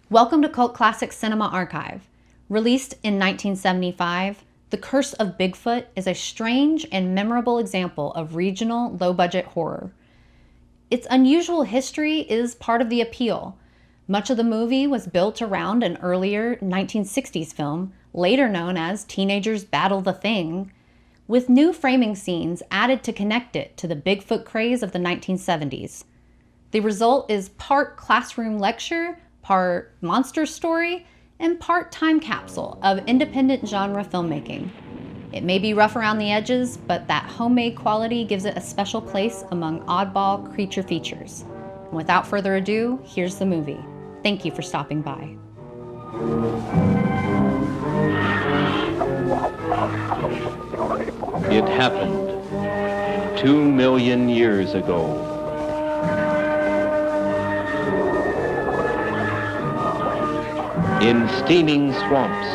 Welcome to Cult Classic Cinema Archive. Released in 1975, The Curse of Bigfoot is a strange and memorable example of regional, low-budget horror. Its unusual history is part of the appeal. Much of the movie was built around an earlier 1960s film, later known as Teenagers Battle the Thing, with new framing scenes added to connect it to the Bigfoot craze of the 1970s. The result is part classroom lecture, part monster story, and part time capsule of independent genre filmmaking. It may be rough around the edges, but that homemade quality gives it a special place among oddball creature features. And without further ado, here's the movie. Thank you for stopping by. It happened 2 million years ago. In steaming swamps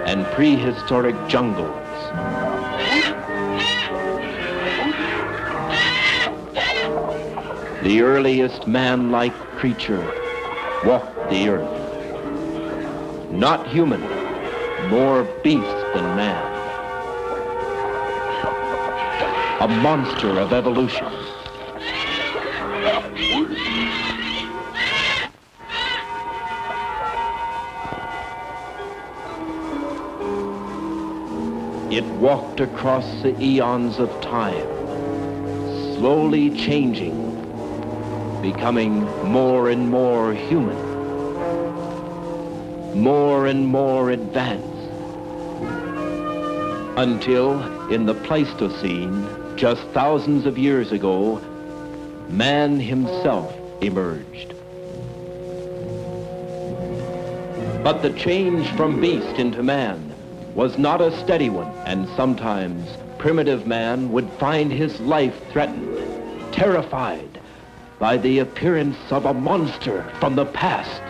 and prehistoric jungles, the earliest man-like creature walked the earth. Not human, more beast than man. A monster of evolution. It walked across the eons of time, slowly changing, becoming more and more human, more and more advanced, until in the Pleistocene, just thousands of years ago, man himself emerged. But the change from beast into man was not a steady one, and sometimes primitive man would find his life threatened, terrified by the appearance of a monster from the past.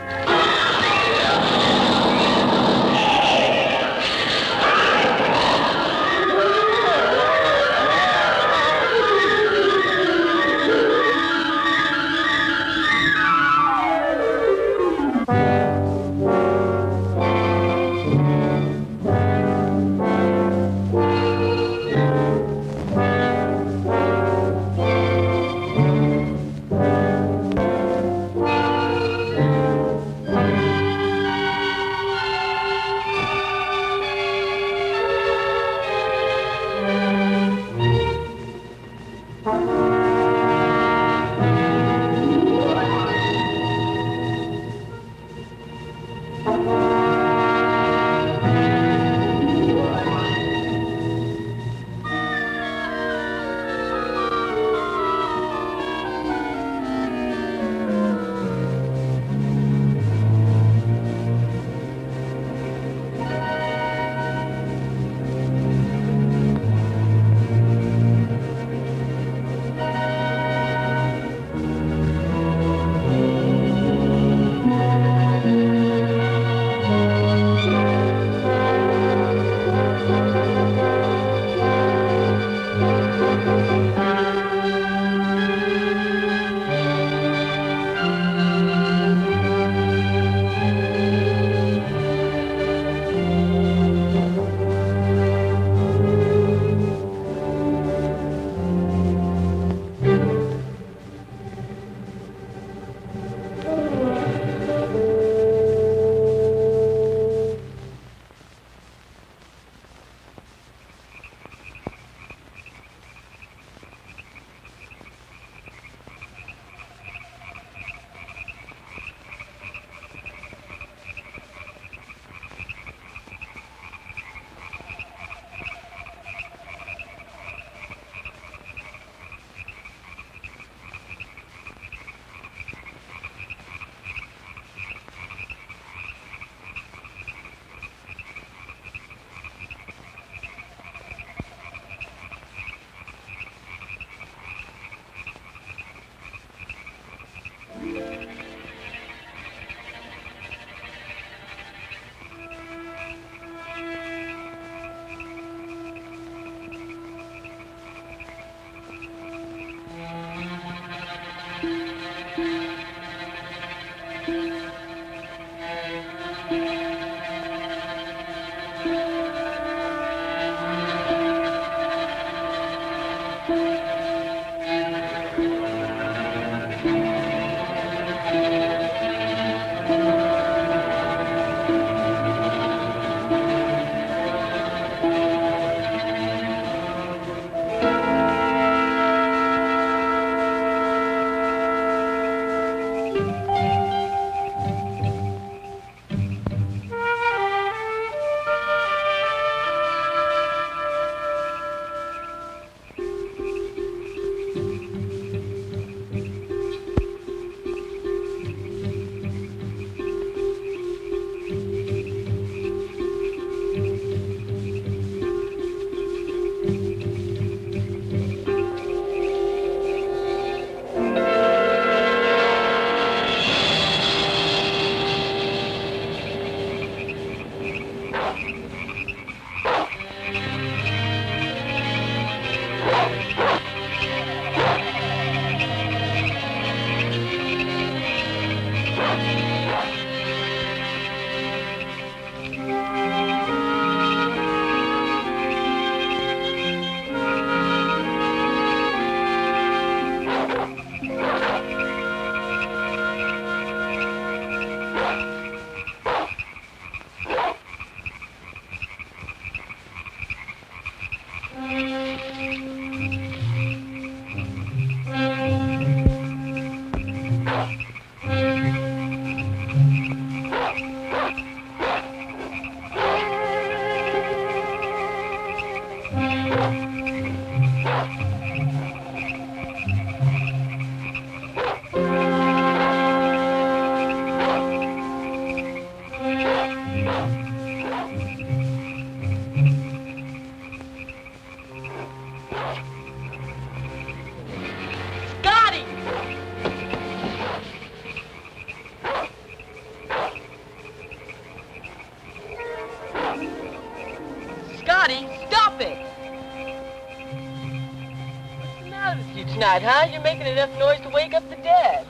tonight, huh? You're making enough noise to wake up the dead.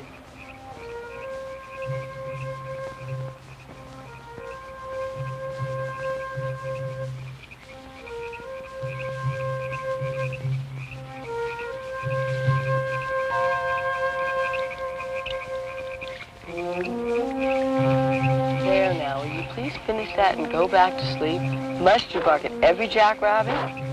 There now, will you please finish that and go back to sleep? Must you bark at every jackrabbit?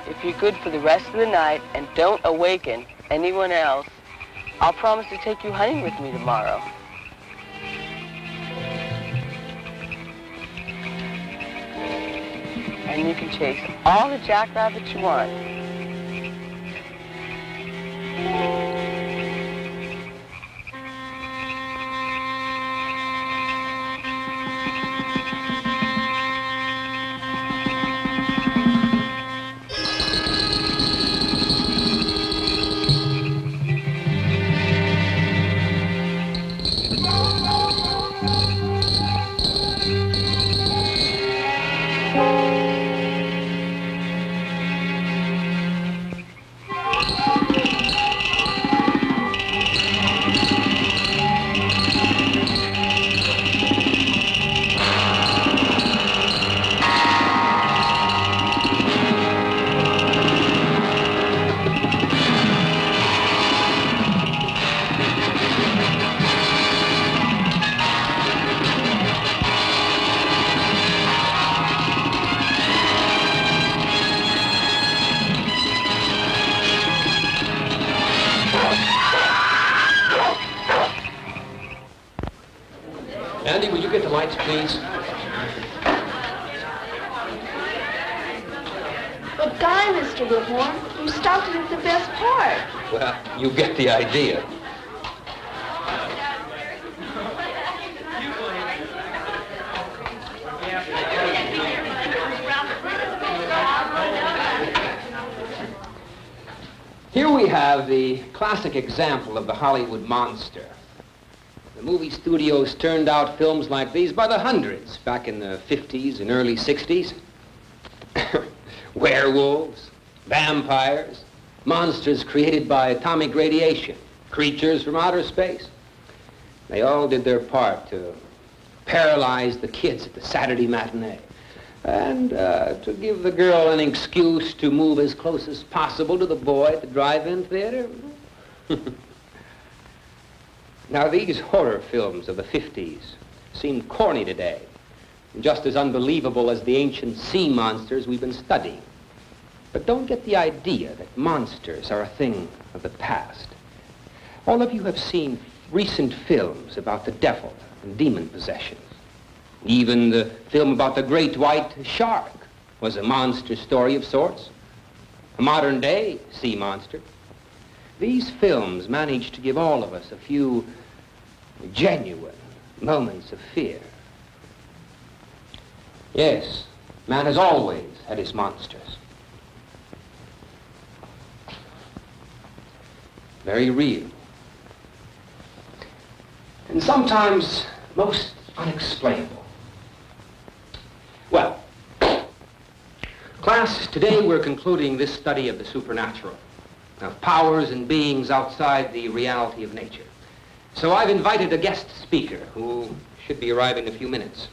If you're good for the rest of the night and don't awaken anyone else, I'll promise to take you hunting with me tomorrow. And you can chase all the jackrabbits you want. Andy, will you get the lights, please? But Guy, Mr. Whitmore, you stopped it at the best part. Well, you get the idea. Here we have the classic example of the Hollywood monster. The movie studios turned out films like these by the hundreds back in the 50s and early 60s. Werewolves, vampires, monsters created by atomic radiation, creatures from outer space. They all did their part to paralyze the kids at the Saturday matinee and to give the girl an excuse to move as close as possible to the boy at the drive-in theater. Now, these horror films of the 50s seem corny today, and just as unbelievable as the ancient sea monsters we've been studying. But don't get the idea that monsters are a thing of the past. All of you have seen recent films about the devil and demon possessions. Even the film about the great white shark was a monster story of sorts, a modern-day sea monster. These films managed to give all of us a few genuine moments of fear. Yes, man has always had his monsters. Very real. And sometimes most unexplainable. Well, class, today we're concluding this study of the supernatural, of powers and beings outside the reality of nature. So I've invited a guest speaker who should be arriving in a few minutes.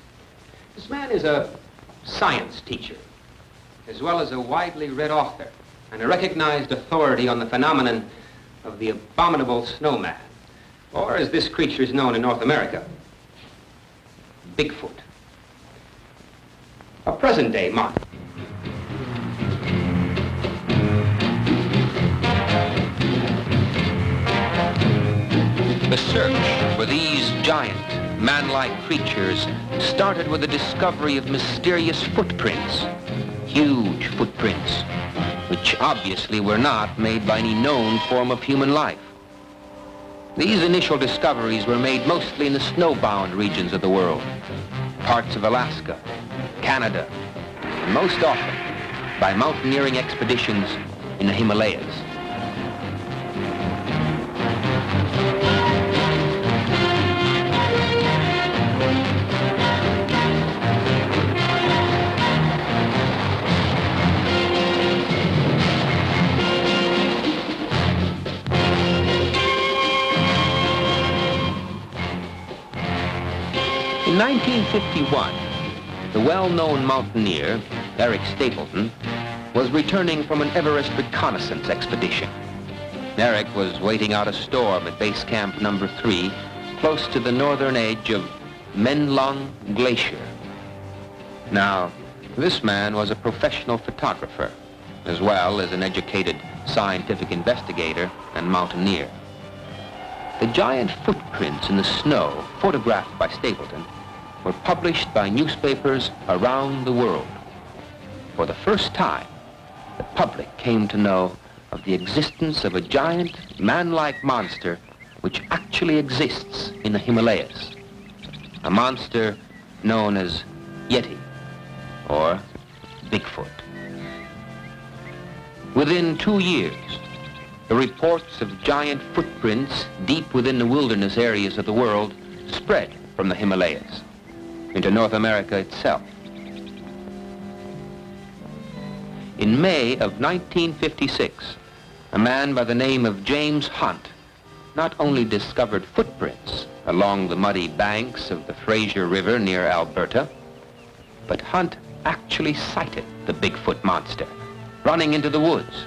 This man is a science teacher, as well as a widely read author and a recognized authority on the phenomenon of the abominable snowman, or as this creature is known in North America, Bigfoot. A present-day monster. search for these giant, man-like creatures started with the discovery of mysterious footprints, huge footprints, which obviously were not made by any known form of human life. These initial discoveries were made mostly in the snowbound regions of the world, parts of Alaska, Canada, and most often by mountaineering expeditions in the Himalayas. In 1951, the well-known mountaineer, Eric Stapleton, was returning from an Everest reconnaissance expedition. Eric was waiting out a storm at base camp number 3, close to the northern edge of Menlong Glacier. Now, this man was a professional photographer, as well as an educated scientific investigator and mountaineer. The giant footprints in the snow, photographed by Stapleton, were published by newspapers around the world. For the first time, the public came to know of the existence of a giant, man-like monster which actually exists in the Himalayas. A monster known as Yeti, or Bigfoot. Within 2 years, the reports of giant footprints deep within the wilderness areas of the world spread from the Himalayas into North America itself. In May of 1956, a man by the name of James Hunt not only discovered footprints along the muddy banks of the Fraser River near Alberta, but Hunt actually sighted the Bigfoot monster running into the woods.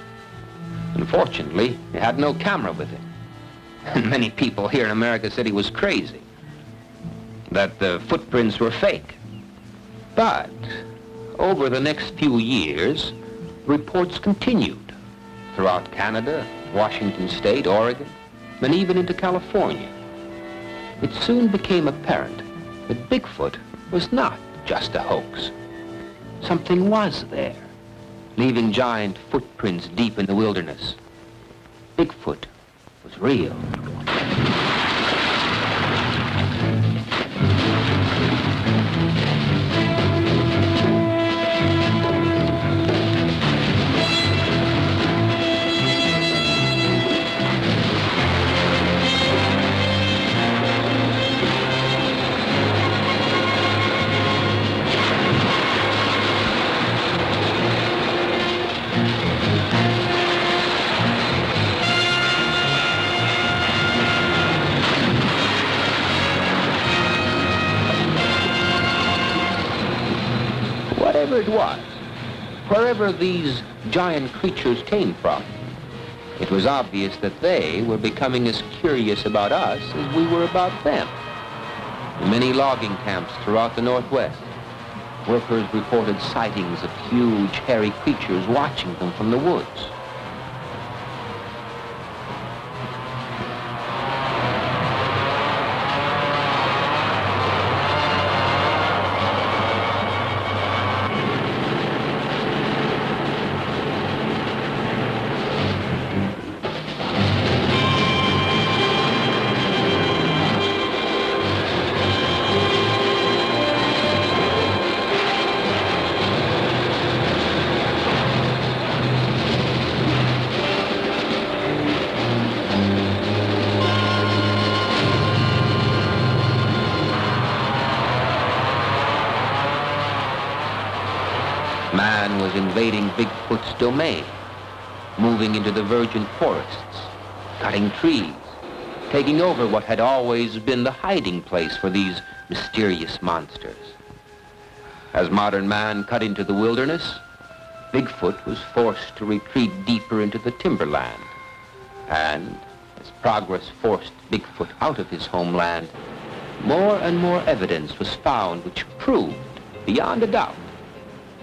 Unfortunately, he had no camera with him. And many people here in America said he was crazy, that the footprints were fake. But over the next few years, reports continued throughout Canada, Washington State, Oregon, and even into California. It soon became apparent that Bigfoot was not just a hoax. Something was there, leaving giant footprints deep in the wilderness. Bigfoot was real. Whatever it was, wherever these giant creatures came from, it was obvious that they were becoming as curious about us as we were about them. In many logging camps throughout the Northwest, workers reported sightings of huge, hairy creatures watching them from the woods. Man was invading Bigfoot's domain, moving into the virgin forests, cutting trees, taking over what had always been the hiding place for these mysterious monsters. As modern man cut into the wilderness, Bigfoot was forced to retreat deeper into the timberland. And as progress forced Bigfoot out of his homeland, more and more evidence was found which proved, beyond a doubt,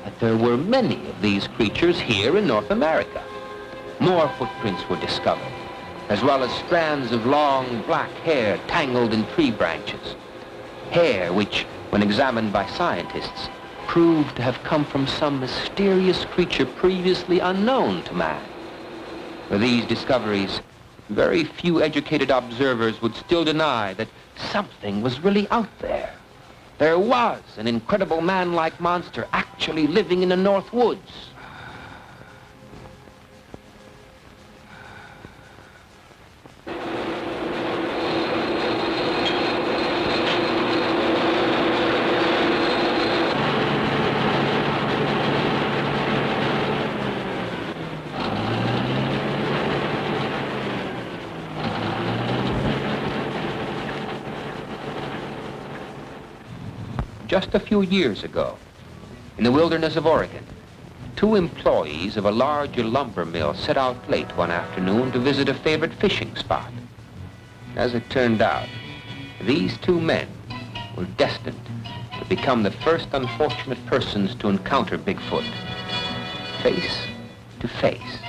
that there were many of these creatures here in North America. More footprints were discovered, as well as strands of long black hair tangled in tree branches. Hair which, when examined by scientists, proved to have come from some mysterious creature previously unknown to man. For these discoveries, very few educated observers would still deny that something was really out there. There was an incredible man-like monster actually living in the North Woods. Just a few years ago, in the wilderness of Oregon, two employees of a large lumber mill set out late one afternoon to visit a favorite fishing spot. As it turned out, these two men were destined to become the first unfortunate persons to encounter Bigfoot, face to face.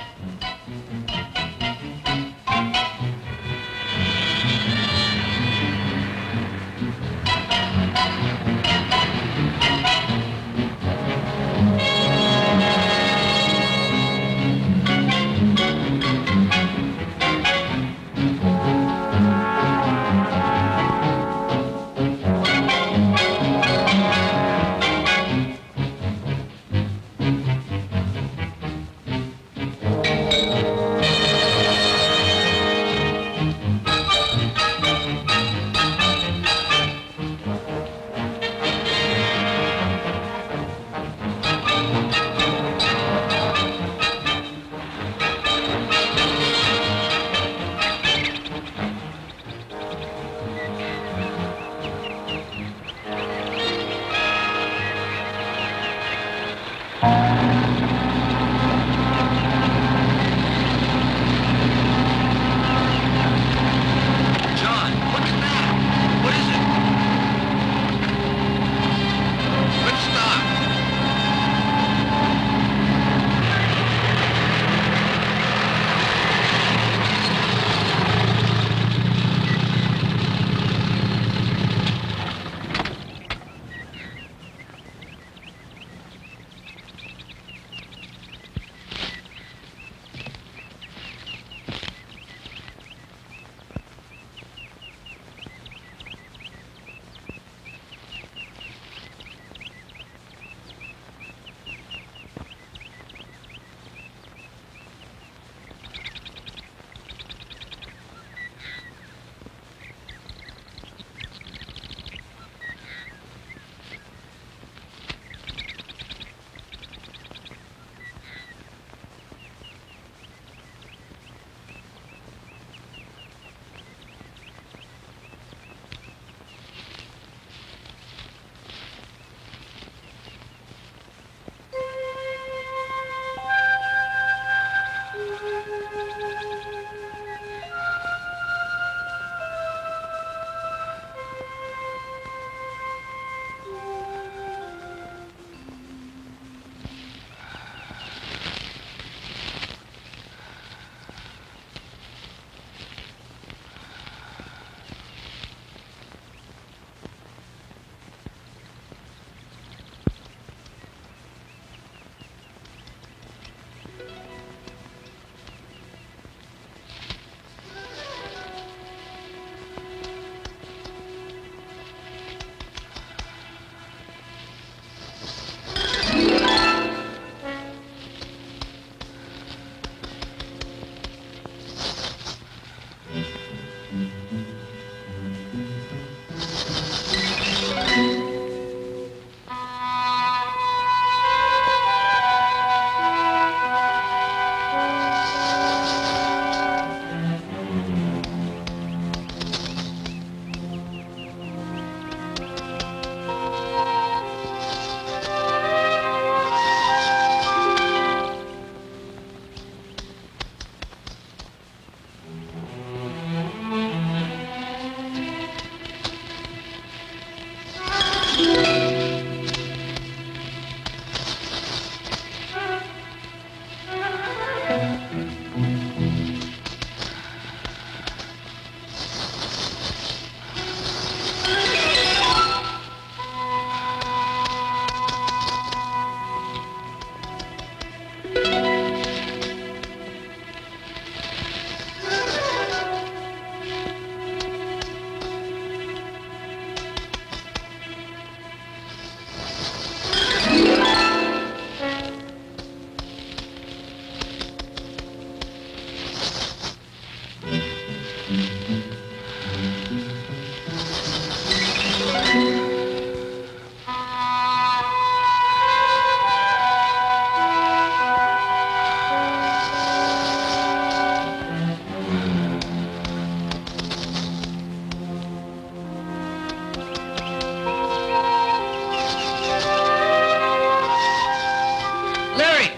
Larry,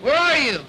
where are you?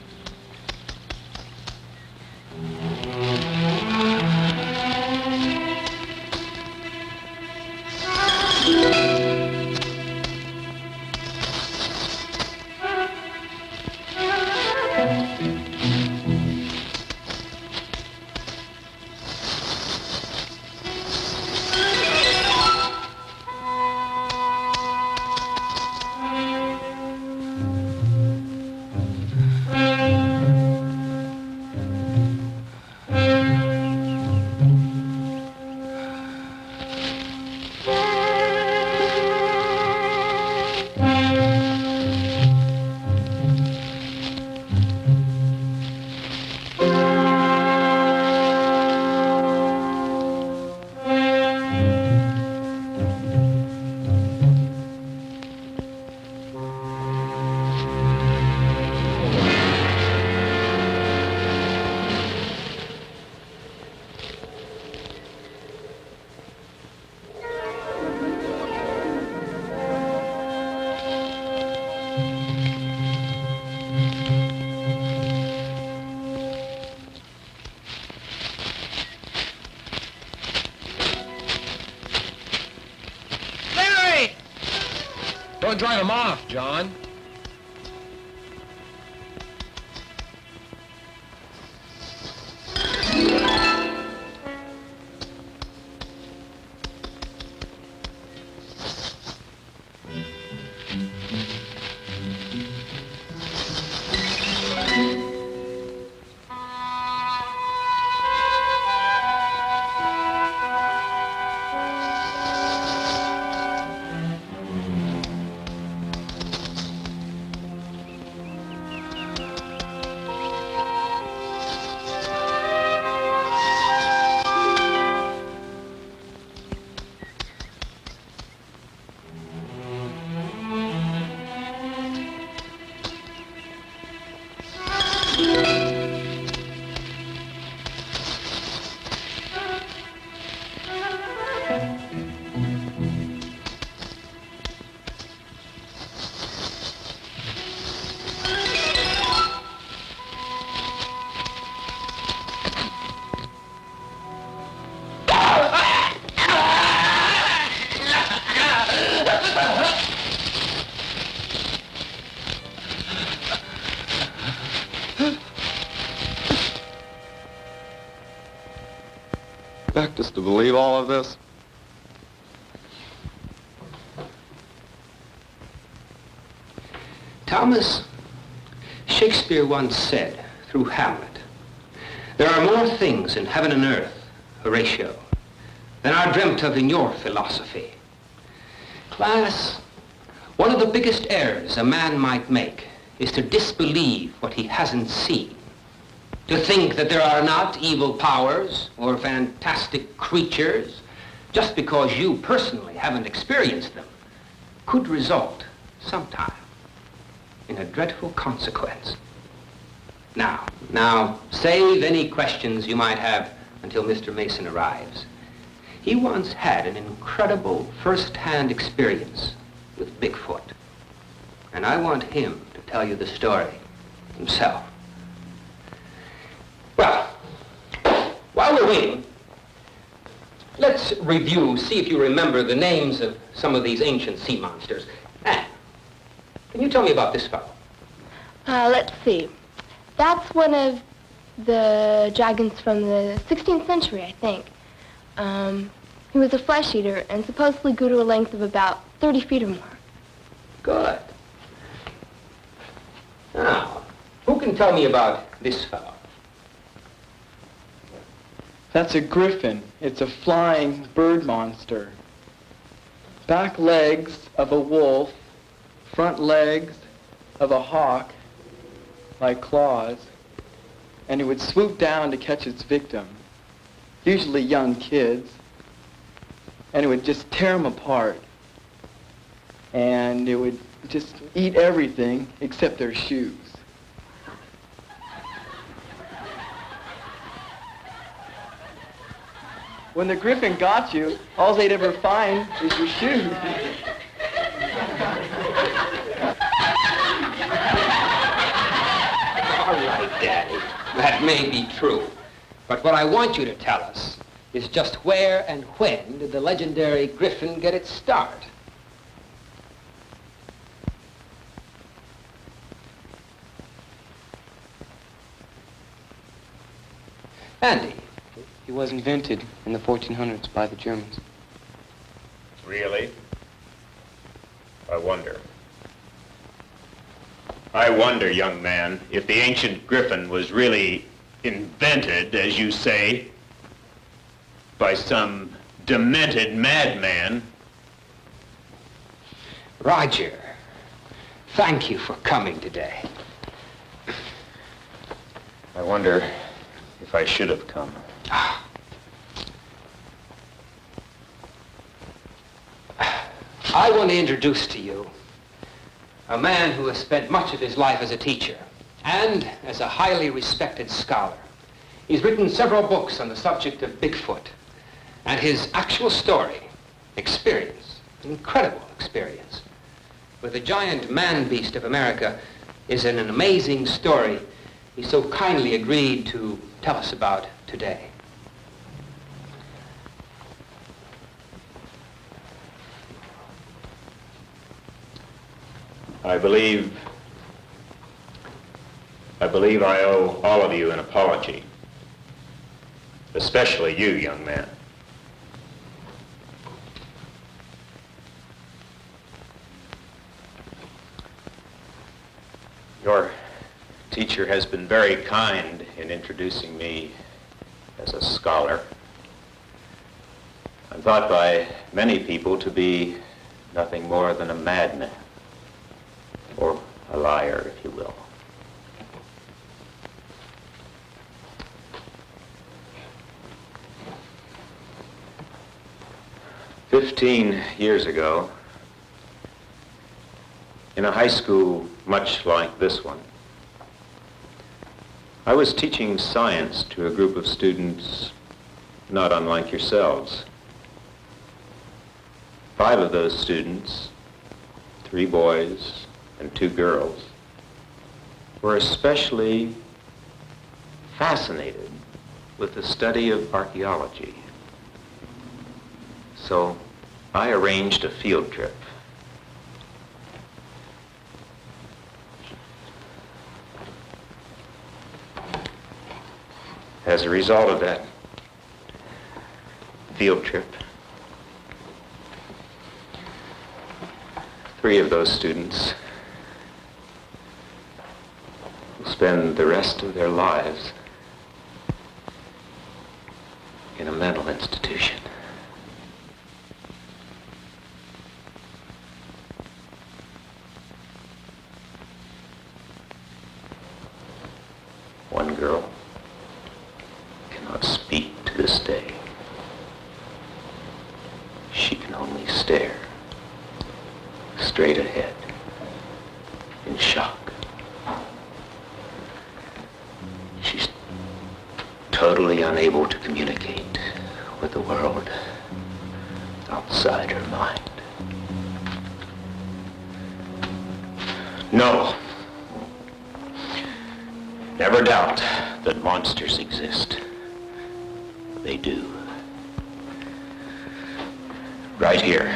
Don't drive him off, John. Expect us to believe all of this? Thomas, Shakespeare once said, through Hamlet, "There are more things in heaven and earth, Horatio, than are dreamt of in your philosophy." Class, one of the biggest errors a man might make is to disbelieve what he hasn't seen. To think that there are not evil powers or fantastic creatures just because you personally haven't experienced them could result sometime in a dreadful consequence. Now, save any questions you might have until Mr. Mason arrives. He once had an incredible first-hand experience with Bigfoot, and I want him to tell you the story himself. Well, while we're waiting, let's review, see if you remember the names of some of these ancient sea monsters. Anne, can you tell me about this fellow? Let's see. That's one of the dragons from the 16th century, I think. He was a flesh eater and supposedly grew to a length of about 30 feet or more. Good. Now, who can tell me about this fellow? That's a griffin. It's a flying bird monster. Back legs of a wolf, front legs of a hawk, like claws, and it would swoop down to catch its victim. usually young kids, and it would just tear them apart. And it would just eat everything except their shoes. When the griffin got you, all they'd ever find is your shoes. All right, Daddy. That may be true. But what I want you to tell us is just where and when did the legendary griffin get its start? Andy. He was invented in the 1400s by the Germans. Really? I wonder. I wonder, young man, if the ancient griffin was really invented, as you say, by some demented madman. Roger, thank you for coming today. I wonder if I should have come. I want to introduce to you a man who has spent much of his life as a teacher and as a highly respected scholar. He's written several books on the subject of Bigfoot, and his actual story, experience, incredible experience, with the giant man-beast of America is an amazing story he so kindly agreed to tell us about today. I believe I owe all of you an apology, especially you, young man. Your teacher has been very kind in introducing me as a scholar. I'm thought by many people to be nothing more than a madman, or a liar, if you will. "15 years ago, in a high school much like this one, I was teaching science to a group of students not unlike yourselves. 5 of those students, 3 boys and 2 girls, were especially fascinated with the study of archaeology. So I arranged a field trip. As a result of that field trip, 3 of those students will spend the rest of their lives in a mental institution. One girl cannot speak to this day. She can only stare straight ahead in shock. She's totally unable to communicate with the world outside her mind. No. Never doubt that monsters exist. They do. Right here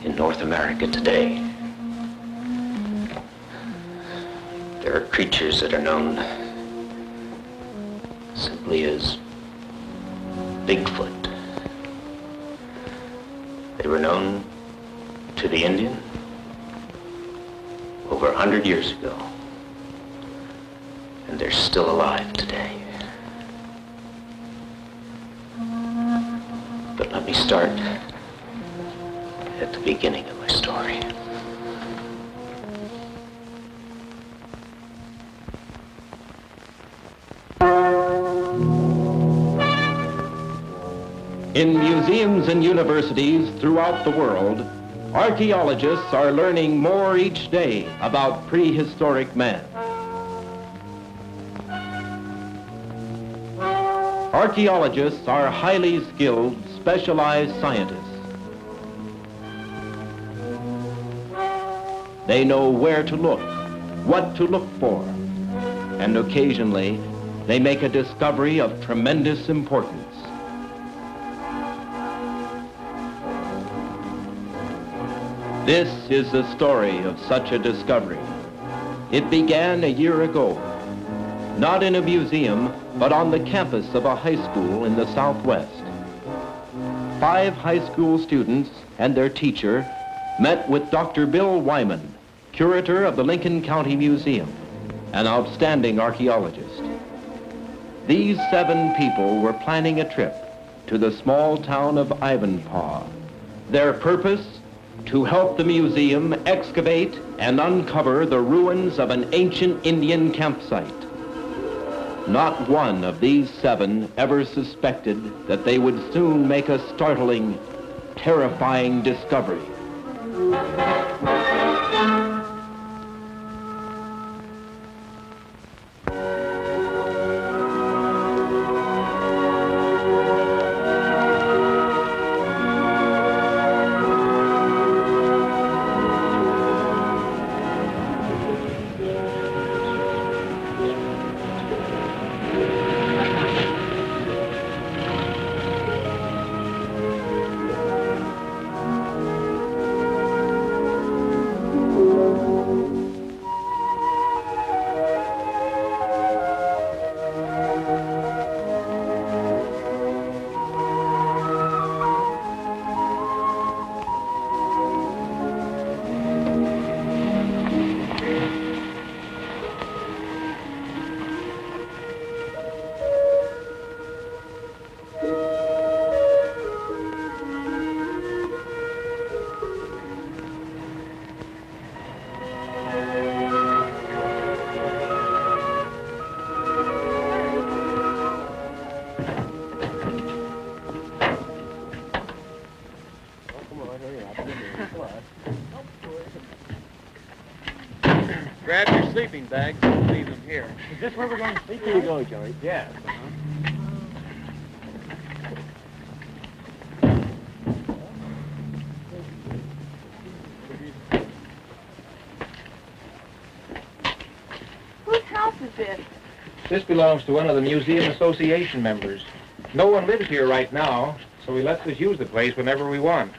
in North America today, there are creatures that are known simply as Bigfoot. They were known to the Indian over 100 years ago, and they're still alive today. But let me start at the beginning of my story. In museums and universities throughout the world, archaeologists are learning more each day about prehistoric man. Archaeologists are highly skilled, specialized scientists. They know where to look, what to look for, and occasionally they make a discovery of tremendous importance. This is the story of such a discovery. It began a year ago, not in a museum, but on the campus of a high school in the Southwest. 5 high school students and their teacher met with Dr. Bill Wyman, curator of the Lincoln County Museum, an outstanding archaeologist. These 7 people were planning a trip to the small town of Ivanpah. Their purpose? To help the museum excavate and uncover the ruins of an ancient Indian campsite. Not one of these 7 ever suspected that they would soon make a startling, terrifying discovery. Grab your sleeping bags and leave them here. Is this where we're going to sleep? Here you go, Joey. Yes. Whose house is this? This belongs to one of the Museum Association members. No one lives here right now, so he lets us use the place whenever we want.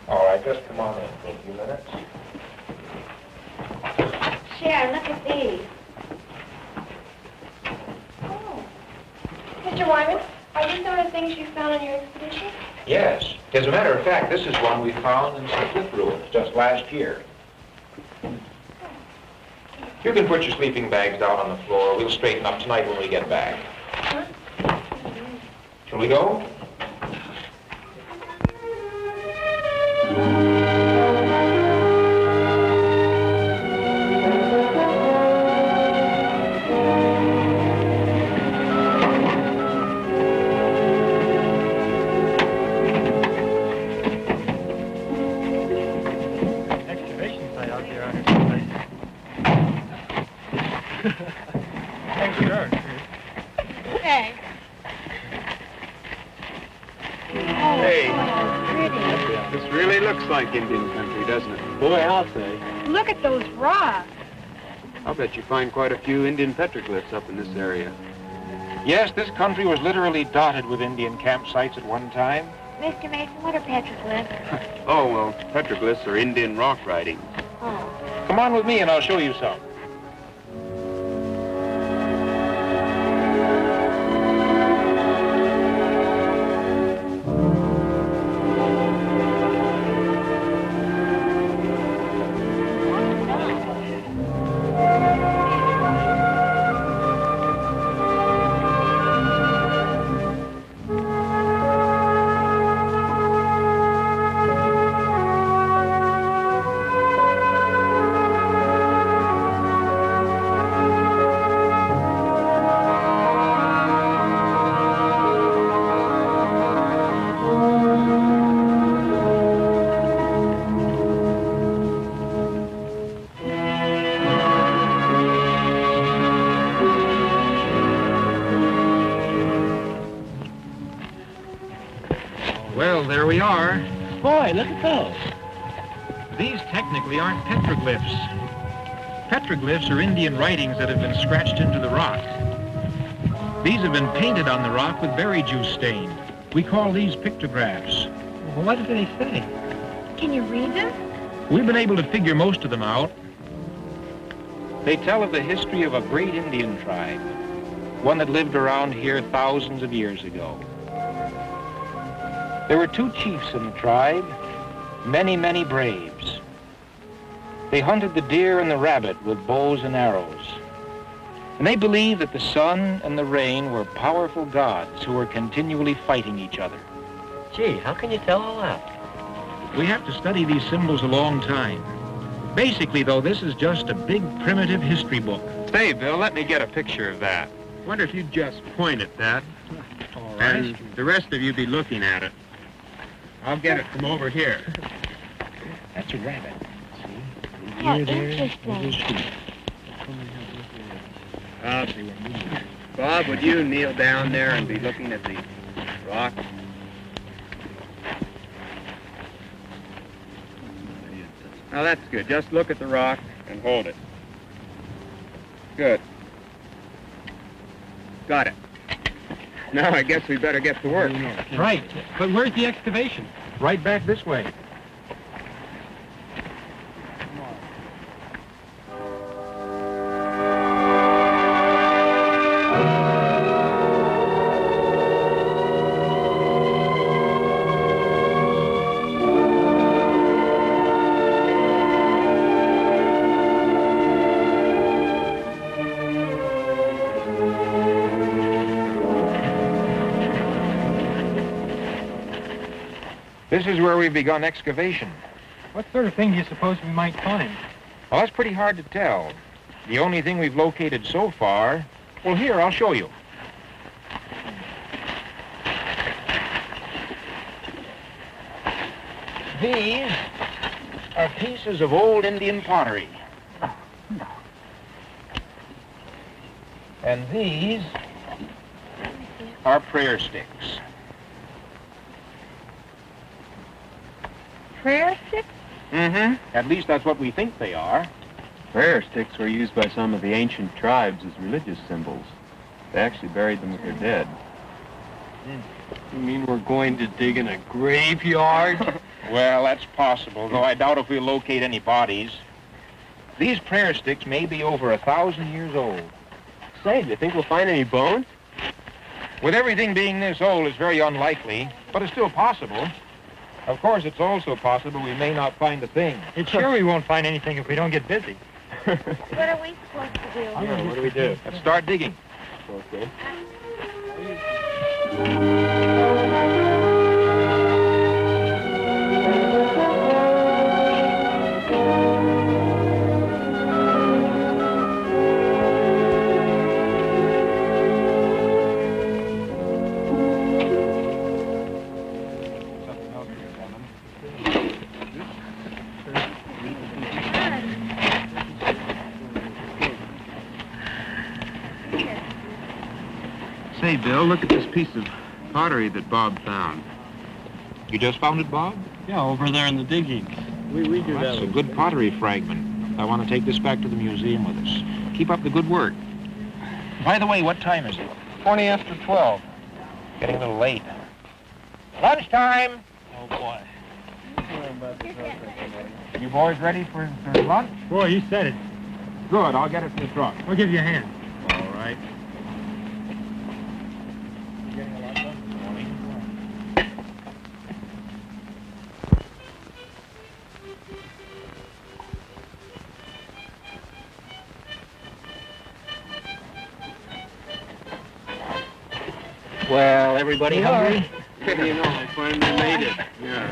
All right, just come on in for a few minutes. Sharon, look at these. Oh. Mr. Wyman, are these some of the things you found on your expedition? Yes. As a matter of fact, this is one we found in some cliff ruins just last year. You can put your sleeping bags down on the floor. We'll straighten up tonight when we get back. Huh? Shall we go? Excavation site out there on this place. Thanks, sure. Hey. Hey. This really looks like Indian country, doesn't it? Boy, I'll say. Look at those rocks. I'll bet you find quite a few Indian petroglyphs up in this area. Yes, this country was literally dotted with Indian campsites at one time. Mr. Mason, what are petroglyphs? Oh, well, petroglyphs are Indian rock writings. Oh. Come on with me and I'll show you some. there we are. Boy, look at those. These technically aren't petroglyphs. Petroglyphs are Indian writings that have been scratched into the rock. These have been painted on the rock with berry juice stain. We call these pictographs. Well, what do they say? Can you read them? We've been able to figure most of them out. They tell of the history of a great Indian tribe, one that lived around here thousands of years ago. There were 2 chiefs in the tribe, many, many braves. They hunted the deer and the rabbit with bows and arrows. And they believed that the sun and the rain were powerful gods who were continually fighting each other. Gee, how can you tell all that? We have to study these symbols a long time. Basically, though, this is just a big primitive history book. Say, Bill, let me get a picture of that. Wonder if you'd just point at that. All right. And the rest of you be looking at it. I'll get it from over here. That's a rabbit. How interesting. Bob, would you kneel down there and be looking at the rock? Now that's good. Just look at the rock and hold it. Good. Got it. Now I guess we better get to work. Right. But where's the excavation? Right back this way. This is where we've begun excavation. What sort of thing do you suppose we might find? Well, that's pretty hard to tell. The only thing we've located so far... Well, here, I'll show you. These are pieces of old Indian pottery. And these are prayer sticks. Prayer sticks? Mm-hmm. At least that's what we think they are. Prayer sticks were used by some of the ancient tribes as religious symbols. They actually buried them with their dead. You mean we're going to dig in a graveyard? Well, that's possible, though I doubt if we'll locate any bodies. These prayer sticks may be over 1,000 years old. Say, do you think we'll find any bones? With everything being this old, it's very unlikely, but it's still possible. Of course, it's also possible we may not find a thing. It's sure we won't find anything if we don't get busy. What are we supposed to do? Yeah, what do we do? Let's start digging. Okay. Say, Bill, look at this piece of pottery that Bob found. You just found it, Bob? Yeah, over there in the diggings. We do That's a good pottery fragment. I want to take this back to the museum with us. Keep up the good work. By the way, what time is it? 20 after 12. Getting a little late. Lunchtime! Oh, boy. You boys ready for lunch? Boy, you said it. Good, I'll get it from the truck. I'll give you a hand. All right. Well, everybody hungry? What do you know, I finally made it. Yeah.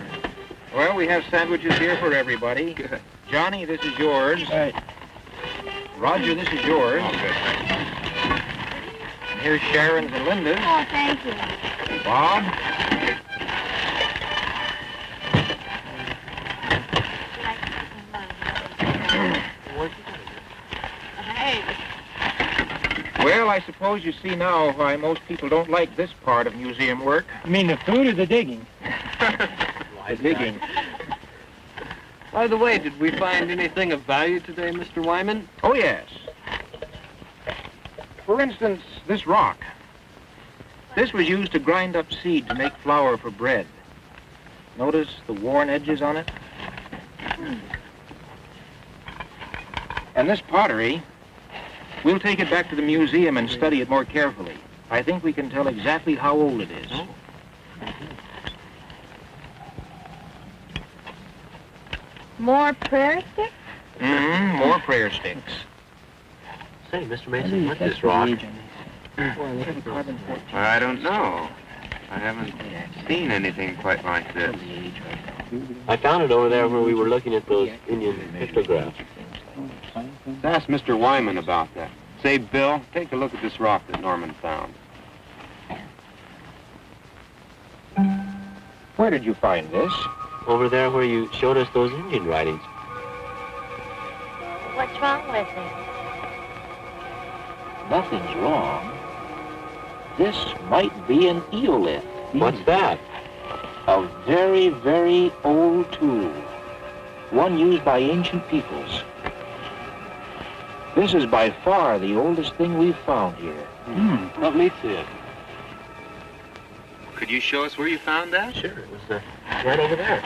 Well, we have sandwiches here for everybody. Good. Johnny, this is yours. All right. Roger, this is yours. Oh, good, thanks. And here's Sharon's and Linda's. Oh, thank you. Bob. Well, I suppose you see now why most people don't like this part of museum work. You mean the food or the digging? the digging. By the way, did we find anything of value today, Mr. Wyman? Oh, yes. For instance, this rock. This was used to grind up seed to make flour for bread. Notice the worn edges on it? And this pottery, we'll take it back to the museum and study it more carefully. I think we can tell exactly how old it is. More prayer sticks? More prayer sticks. Say, Mr. Mason, what's this rock? I don't know. I haven't seen anything quite like this. I found it over there where we were looking at those Indian pictographs. Ask Mr. Wyman about that. Say, Bill, take a look at this rock that Norman found. Where did you find this? Over there where you showed us those Indian writings. What's wrong with it? Nothing's wrong. This might be an eolith. What's that? A very, very old tool. One used by ancient peoples. This is by far the oldest thing we've found here. Let me see it. Could you show us where you found that? Sure, it was right over there.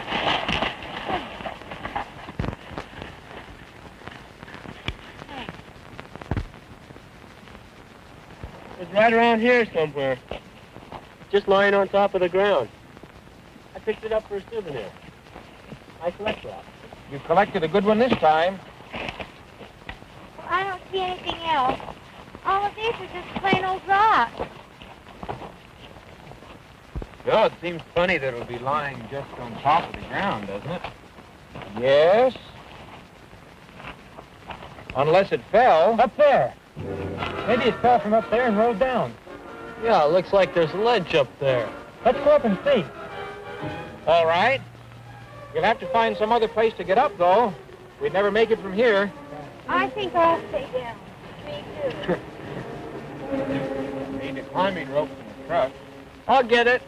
It's right around here somewhere. Just lying on top of the ground. I picked it up for a souvenir. I collect rocks. You collected a good one this time. Well, I don't see anything else. All of these are just plain old rocks. Well, it seems funny that it'll be lying just on top of the ground, doesn't it? Yes. Unless it fell. Up there. Maybe it fell from up there and rolled down. Yeah, it looks like there's a ledge up there. Let's go up and see. All right. You'll have to find some other place to get up, though. We'd never make it from here. I think I'll stay down. Me too. Need a climbing rope from the truck. I'll get it.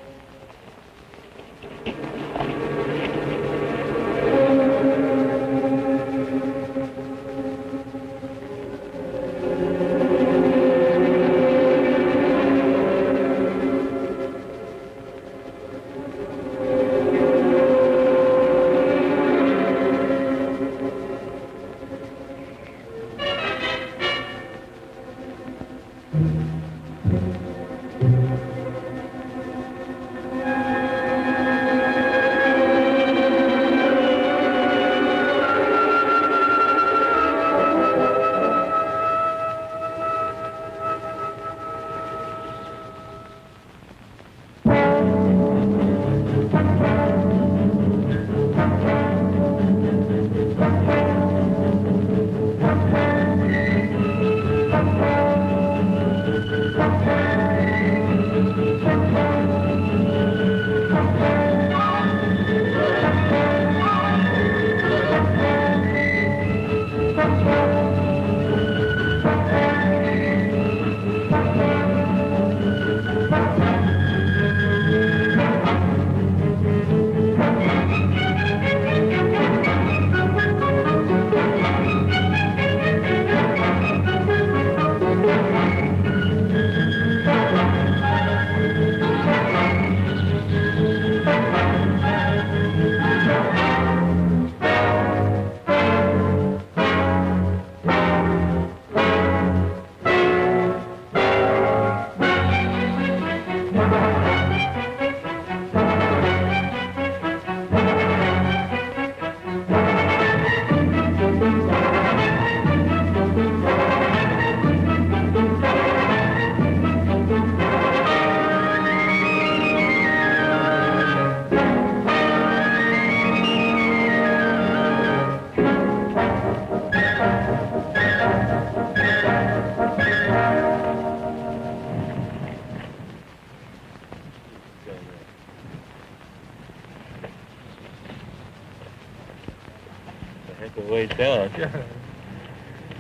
Way down.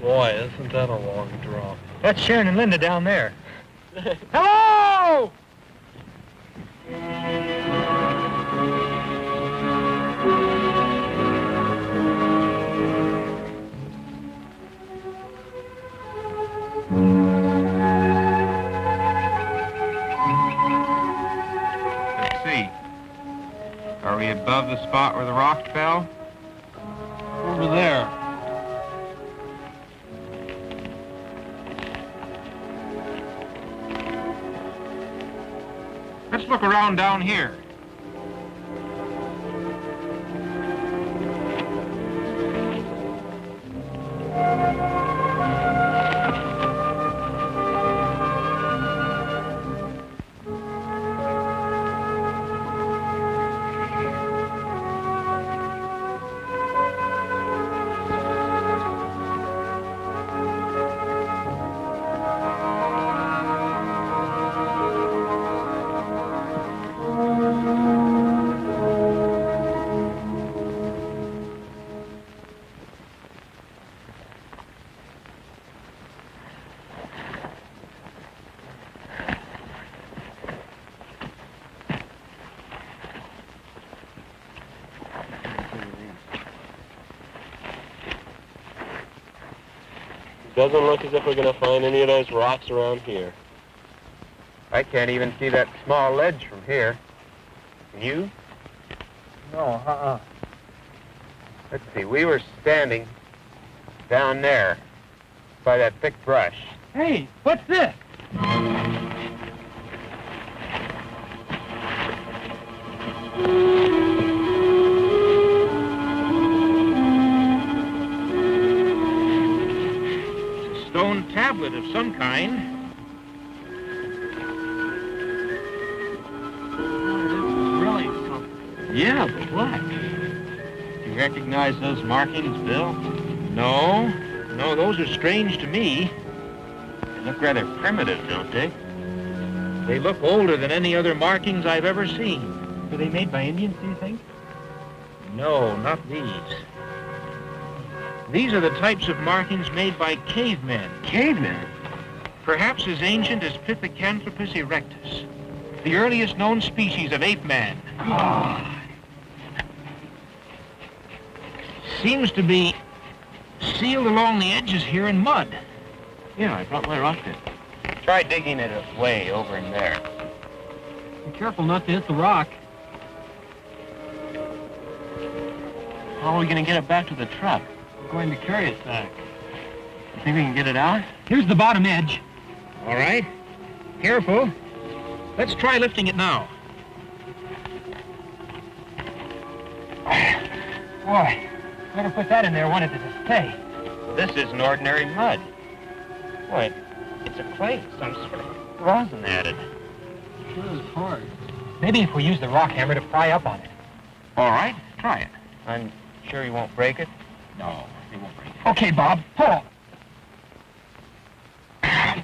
Boy, isn't that a long drop. That's Sharon and Linda down there. Hello! of the spot where the rock fell? Over there. Let's look around down here. Doesn't look as if we're going to find any of those rocks around here. I can't even see that small ledge from here. Can you? No, Let's see, we were standing down there by that thick brush. Hey, what's this? Stone tablet of some kind. Really something. Yeah, but what? You recognize those markings, Bill? No, those are strange to me. They look rather primitive, don't they? They look older than any other markings I've ever seen. Were they made by Indians, do you think? No, not these. These are the types of markings made by cavemen. Cavemen? Perhaps as ancient as Pithecanthropus erectus, the earliest known species of ape man. Seems to be sealed along the edges here in mud. Yeah, I brought my rock there. Try digging it away over in there. Be careful not to hit the rock. How are we going to get it back to the truck? We're going to carry it back. You think we can get it out? Here's the bottom edge. All right. Careful. Let's try lifting it now. Boy, whoever put that in there wanted it to stay. This isn't ordinary mud. Boy, it's a clay with some sort of rosin added. Sure is hard. Maybe if we use the rock hammer to pry up on it. All right, try it. I'm sure you won't break it? No, it won't break it. Okay, Bob, pull. I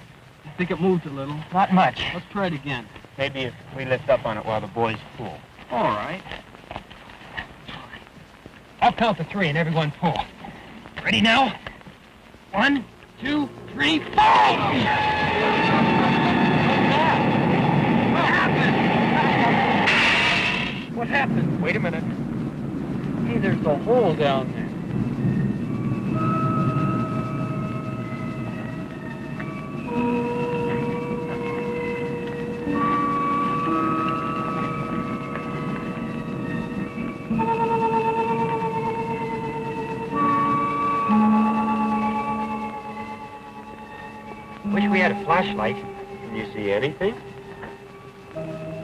think it moved a little. Not much. Let's try it again. Maybe if we lift up on it while the boys pull. All right. I'll count to 3 and everyone pull. Ready now? 1, 2, 3, 4! What happened? What happened? Wait a minute. Hey, there's a hole down there. Wish we had a flashlight. Can you see anything?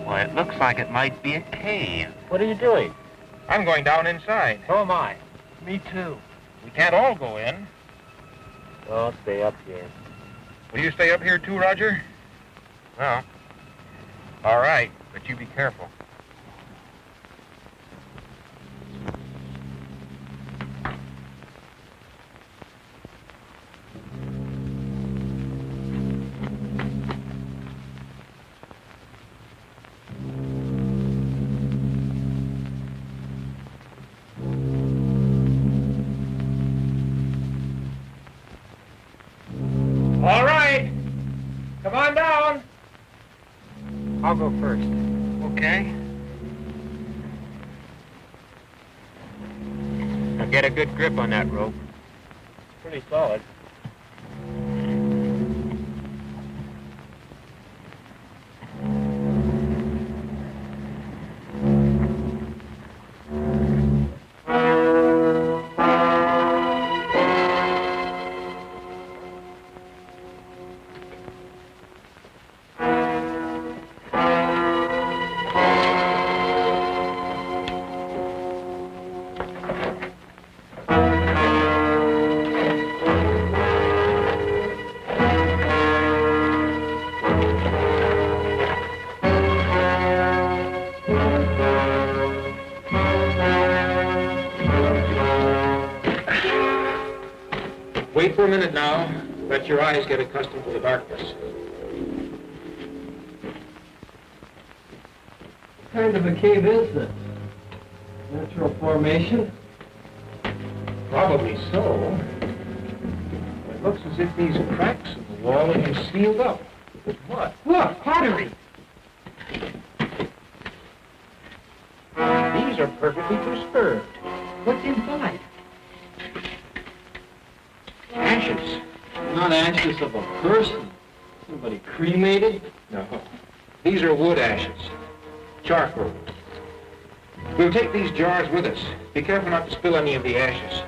Why, it looks like it might be a cave. What are you doing? I'm going down inside. So am I. Me too. We can't all go in. I'll stay up here. Will you stay up here too, Roger? Well, all right, but you be careful. All right. Come on down. I'll go first. Okay. Now get a good grip on that rope. It's pretty solid. Wait for a minute now. Let your eyes get accustomed to the darkness. What kind of a cave is this? Natural formation? Probably so. It looks as if these cracks in the wall have been sealed up with mud. Look, pottery! These are perfectly preserved. What's inside? Ashes. Not ashes of a person. Somebody cremated? No. These are wood ashes. Charcoal. We'll take these jars with us. Be careful not to spill any of the ashes.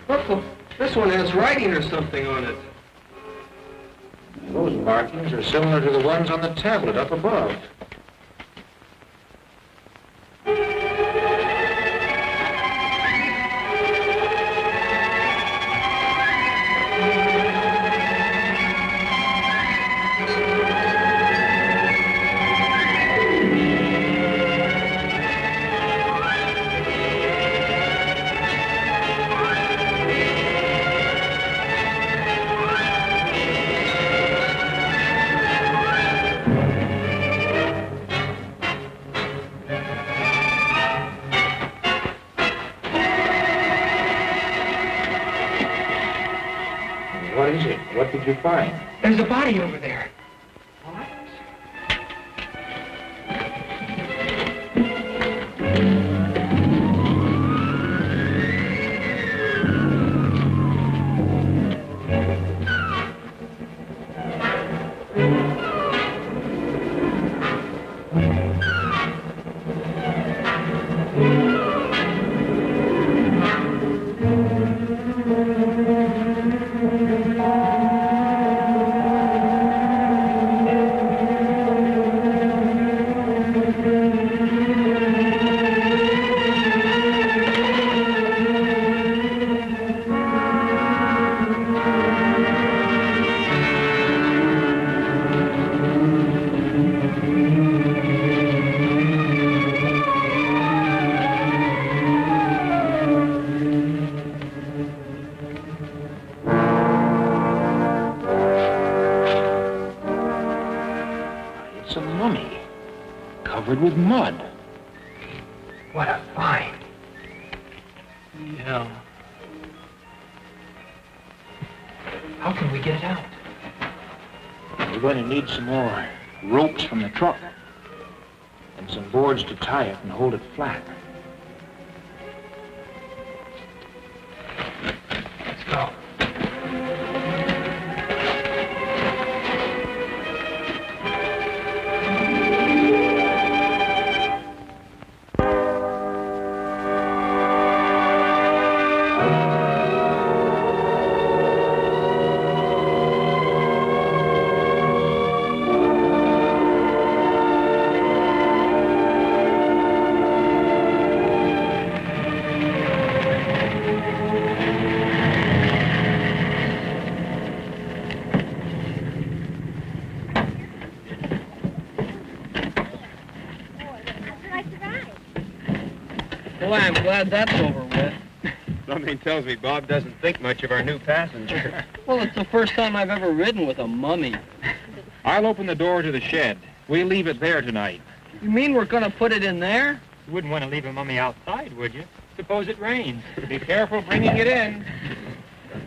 Look, this one has writing or something on it. Those markings are similar to the ones on the tablet up above. What is it? What did you find? There's a body over there. It's a mummy, covered with mud. What a find. Yeah. How can we get it out? We're going to need some more ropes from the truck and some boards to tie it and hold it flat. Let's go. Boy, I'm glad that's over with. Something tells me Bob doesn't think much of our new passenger. Well, it's the first time I've ever ridden with a mummy. I'll open the door to the shed. We'll leave it there tonight. You mean we're gonna put it in there? You wouldn't want to leave a mummy outside, would you? Suppose it rains. Be careful bringing it in.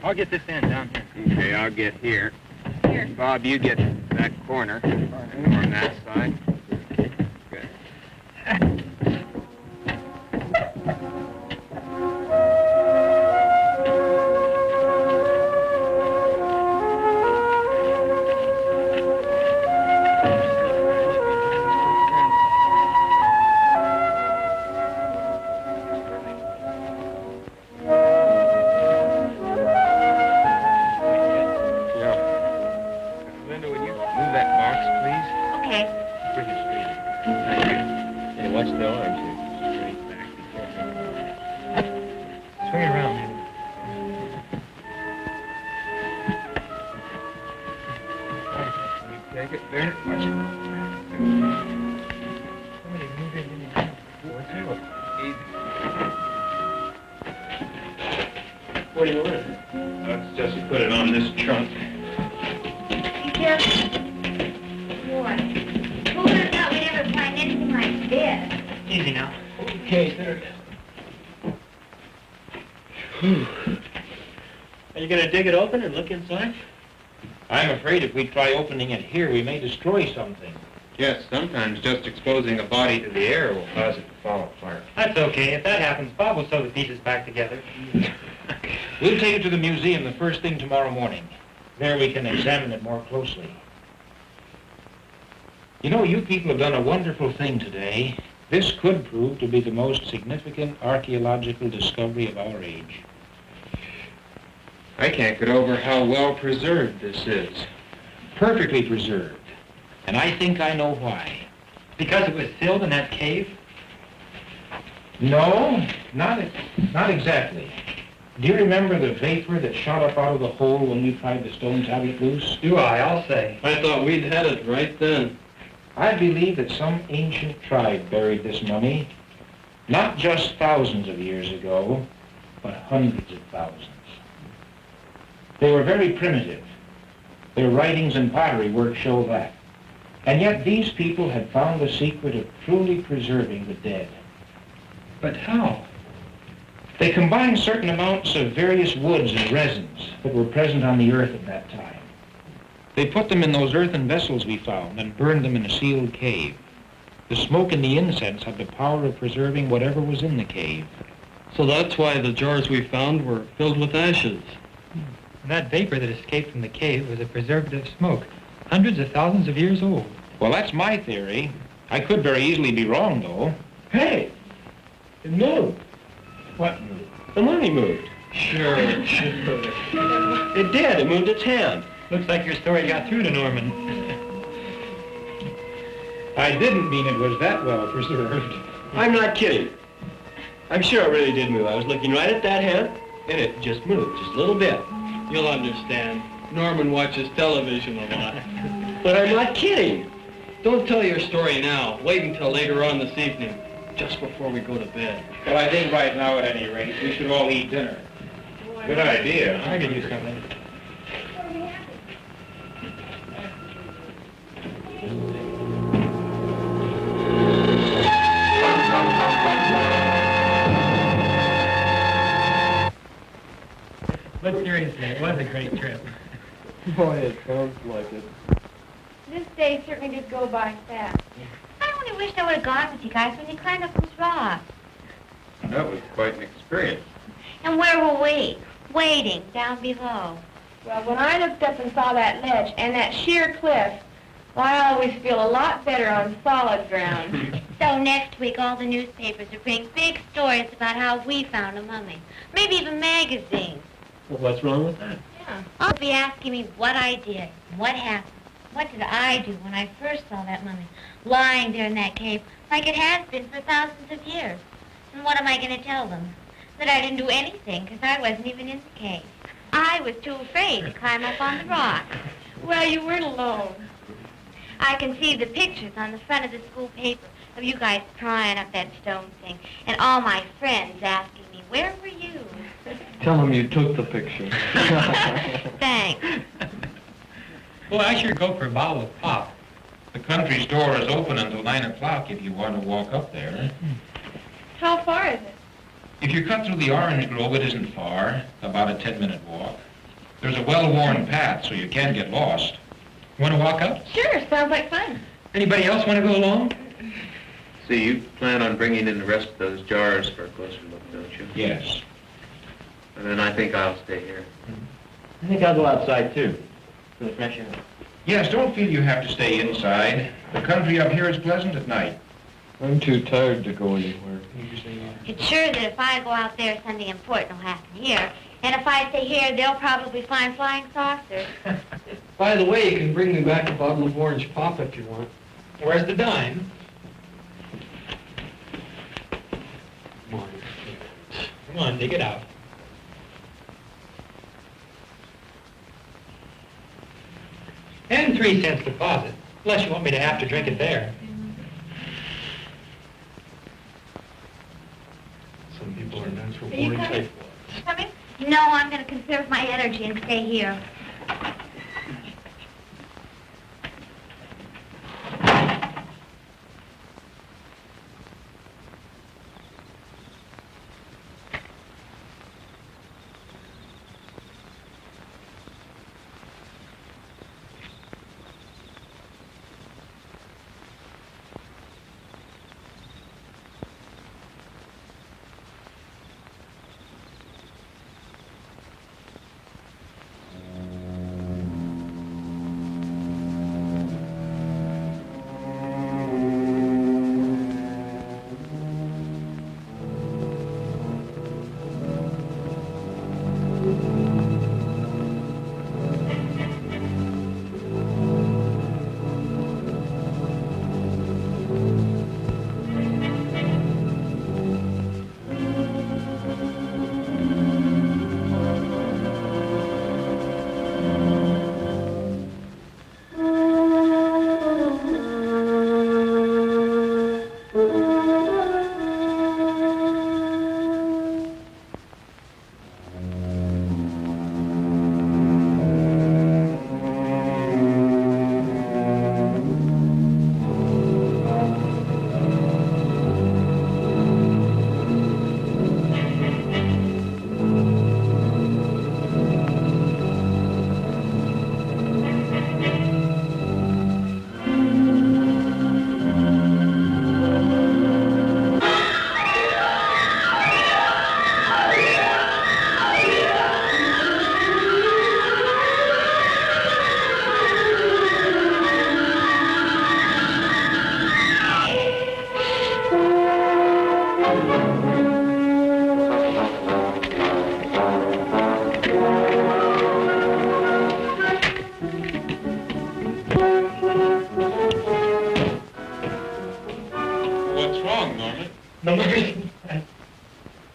I'll get this end down here. Okay, I'll get here. Bob, you get that corner on that side. Good. What do you want? Let's just put it on this trunk. Be careful. Boy, who would have thought we'd ever find anything like this? Easy now. Okay, there. Are you going to dig it open and look inside? I'm afraid if we try opening it here, we may destroy something. Yes, sometimes just exposing a body to the air will cause it to fall apart. That's okay. If that happens, Bob will sew the pieces back together. We'll take it to the museum the first thing tomorrow morning. There we can examine it more closely. You know, you people have done a wonderful thing today. This could prove to be the most significant archaeological discovery of our age. I can't get over how well preserved this is. Perfectly preserved. And I think I know why. Because it was sealed in that cave? No, not exactly. Do you remember the vapor that shot up out of the hole when we pried the stone tablet loose? Do I? I'll say. I thought we'd had it right then. I believe that some ancient tribe buried this mummy, not just thousands of years ago, but hundreds of thousands. They were very primitive. Their writings and pottery work show that. And yet these people had found the secret of truly preserving the dead. But how? They combined certain amounts of various woods and resins that were present on the earth at that time. They put them in those earthen vessels we found and burned them in a sealed cave. The smoke and the incense had the power of preserving whatever was in the cave. So that's why the jars we found were filled with ashes. And that vapor that escaped from the cave was a preservative smoke, hundreds of thousands of years old. Well, that's my theory. I could very easily be wrong, though. Hey! It moved. What moved? The mummy moved. Sure. It did. It moved its hand. Looks like your story got through to Norman. I didn't mean it was that well preserved. I'm not kidding. I'm sure it really did move. I was looking right at that hand, and it just moved, just a little bit. You'll understand. Norman watches television a lot. But I'm not kidding. Don't tell your story now. Wait until later on this evening, just before we go to bed. Well, I think right now, at any rate, we should all eat dinner. Good idea. I could use something. But seriously, it was a great trip. Boy, it sounds like it. This day certainly did go by fast. I only wished I would have gone with you guys when you climbed up those rocks. That was quite an experience. And where were we? Waiting down below. Well, when I looked up and saw that ledge and that sheer cliff, well, I always feel a lot better on solid ground. So next week, all the newspapers will bring big stories about how we found a mummy. Maybe even magazines. Well, what's wrong with that? Yeah. I'll be asking me what I did, what happened. What did I do when I first saw that mummy lying there in that cave like it has been for thousands of years? And what am I going to tell them? That I didn't do anything because I wasn't even in the cave. I was too afraid to climb up on the rock. Well, you weren't alone. I can see the pictures on the front of the school paper of you guys prying up that stone thing and all my friends asking me, where were you? Tell him you took the picture. Thanks. Well, I sure go for a bottle of pop. The country store is open until 9 o'clock if you want to walk up there. How far is it? If you cut through the orange grove, it isn't far, about a 10-minute walk. There's a well-worn path, so you can't get lost. Want to walk up? Sure, sounds like fun. Anybody else want to go along? See, you plan on bringing in the rest of those jars for a closer look, don't you? Yes. And then I think I'll stay here. I think I'll go outside, too, for the fresh air. Yes, don't feel you have to stay inside. The country up here is pleasant at night. I'm too tired to go anywhere. It's sure that if I go out there, something important will happen here. And if I stay here, they'll probably find flying saucers. By the way, you can bring me back a bottle of orange pop if you want. Where's the dime? Come on, dig it out. And 3 cents deposit, unless you want me to have to drink it there. Some people are natural Are you born coming? tightwads. Coming? No, I'm going to conserve my energy and stay here.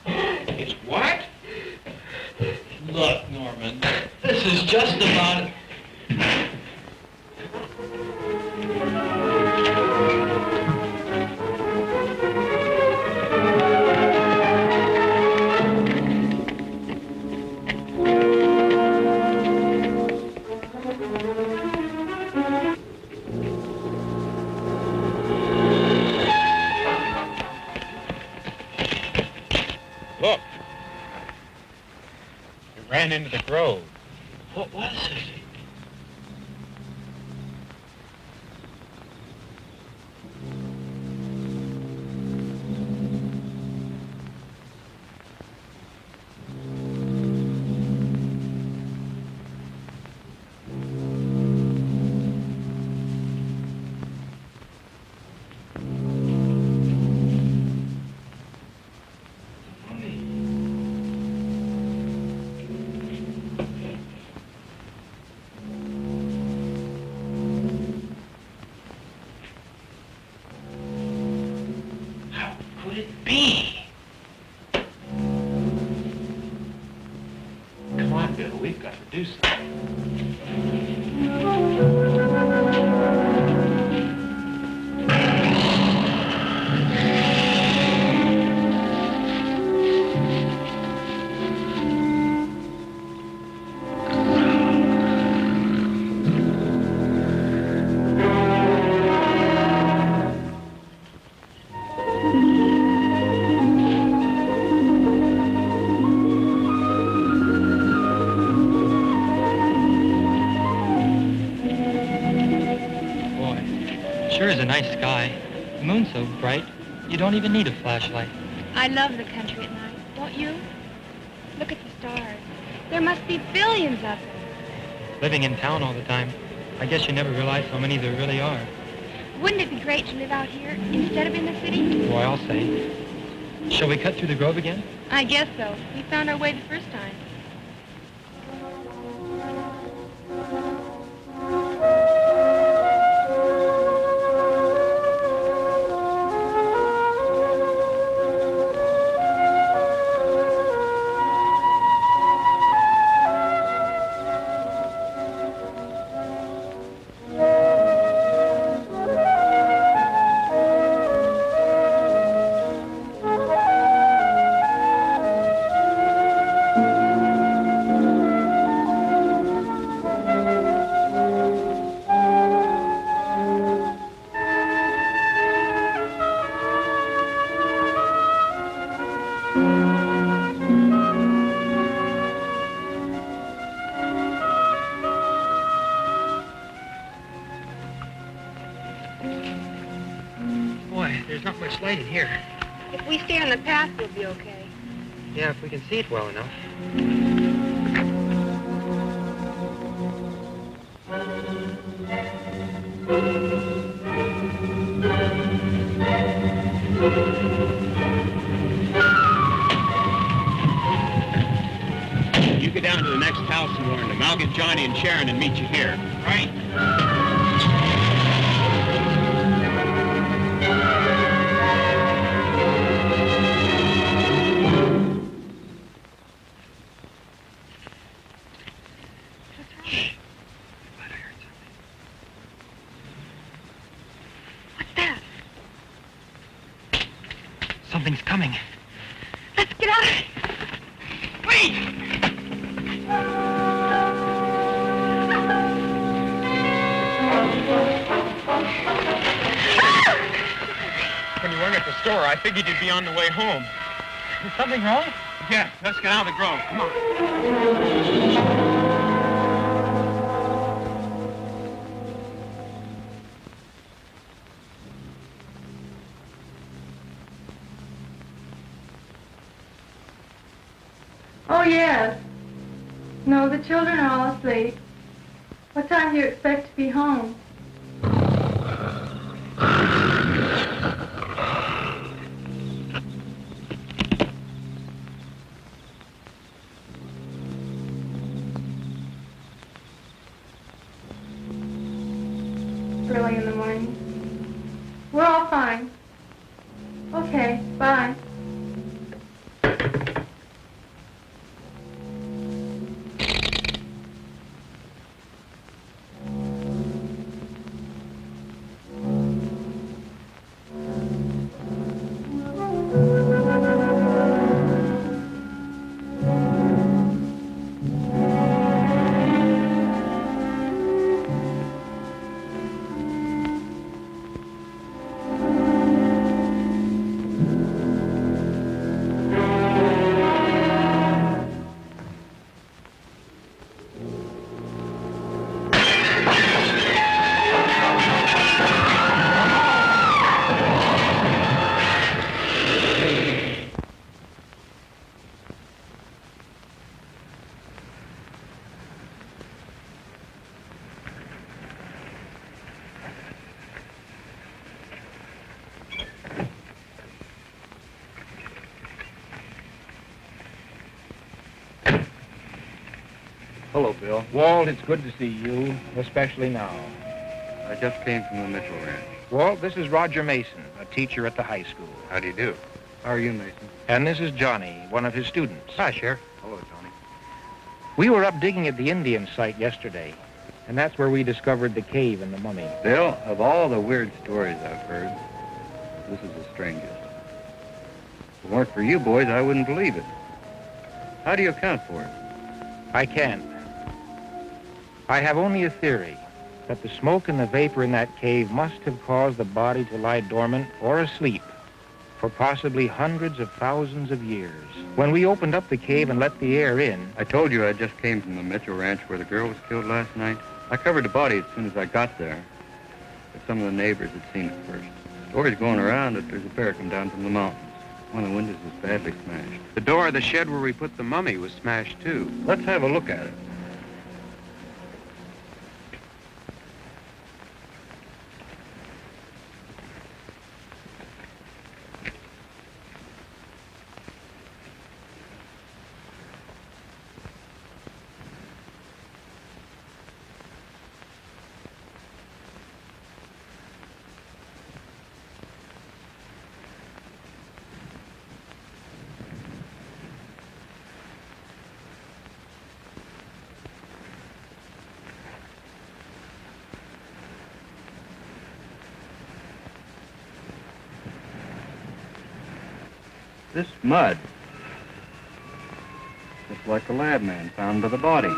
It's what? Look, Norman, this is just about... Look. It ran into the grove. What was it? Could it be? Come on, Bill. We've got to do something. Sure is a nice sky. The moon's so bright, you don't even need a flashlight. I love the country at night, don't you? Look at the stars. There must be billions of them. Living in town all the time, I guess you never realize how many there really are. Wouldn't it be great to live out here instead of in the city? Boy, I'll say. Shall we cut through the grove again? I guess so. We found our way the first time. There's not much light in here. If we stay on the path, we'll be okay. Yeah, if we can see it well enough. You get down to the next house and warn them. I'll get Johnny and Sharon and meet you here. Right. Something's coming. Let's get out of here. Wait! When you weren't at the store, I figured you'd be on the way home. Is something wrong? Yeah, let's get out of the grove. Come on. Oh, yes. No, the children are all asleep. What time do you expect to be home? Early in the morning. We're all fine. Okay, bye. Hello, Bill. Walt, it's good to see you, especially now. I just came from the Mitchell Ranch. Walt, this is Roger Mason, a teacher at the high school. How do you do? How are you, Mason? And this is Johnny, one of his students. Hi, Sheriff. Hello, Johnny. We were up digging at the Indian site yesterday, and that's where we discovered the cave and the mummy. Bill, of all the weird stories I've heard, this is the strangest. If it weren't for you boys, I wouldn't believe it. How do you account for it? I can't. I have only a theory that the smoke and the vapor in that cave must have caused the body to lie dormant or asleep for possibly hundreds of thousands of years. When we opened up the cave and let the air in... I told you I just came from the Mitchell Ranch where the girl was killed last night. I covered the body as soon as I got there, but some of the neighbors had seen it first. Stories going around that there's a bear come down from the mountains. One of the windows was badly smashed. The door of the shed where we put the mummy was smashed, too. Let's have a look at it. This mud, just like the lab man found by the body.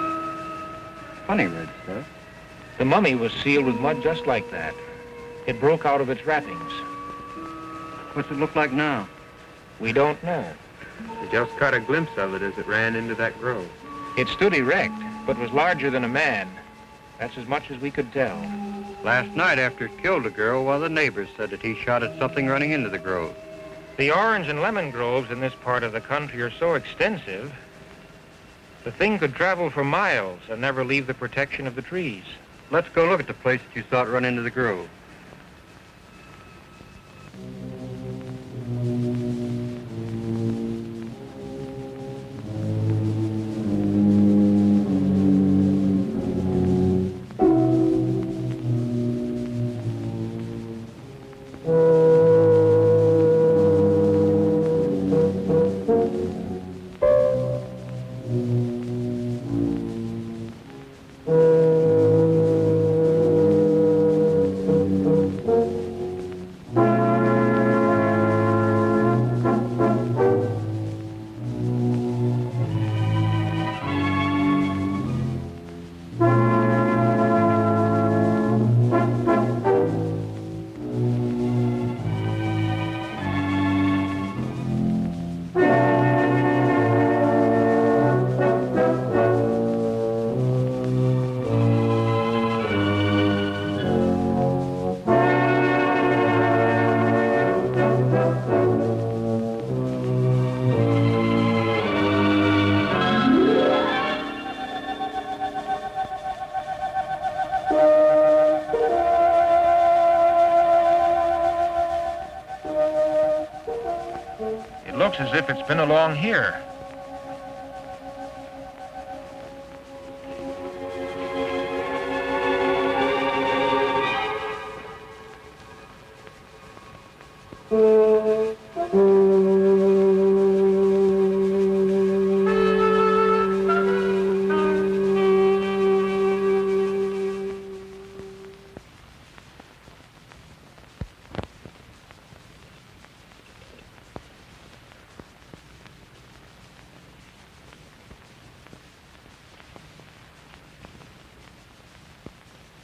Funny red stuff. The mummy was sealed with mud just like that. It broke out of its wrappings. What's it look like now? We don't know. We just caught a glimpse of it as it ran into that grove. It stood erect, but was larger than a man. That's as much as we could tell. Last night after it killed a girl, one of the neighbors said that he shot at something running into the grove. The orange and lemon groves in this part of the country are so extensive, the thing could travel for miles and never leave the protection of the trees. Let's go look at the place that you saw it run into the grove. It looks as if it's been along here.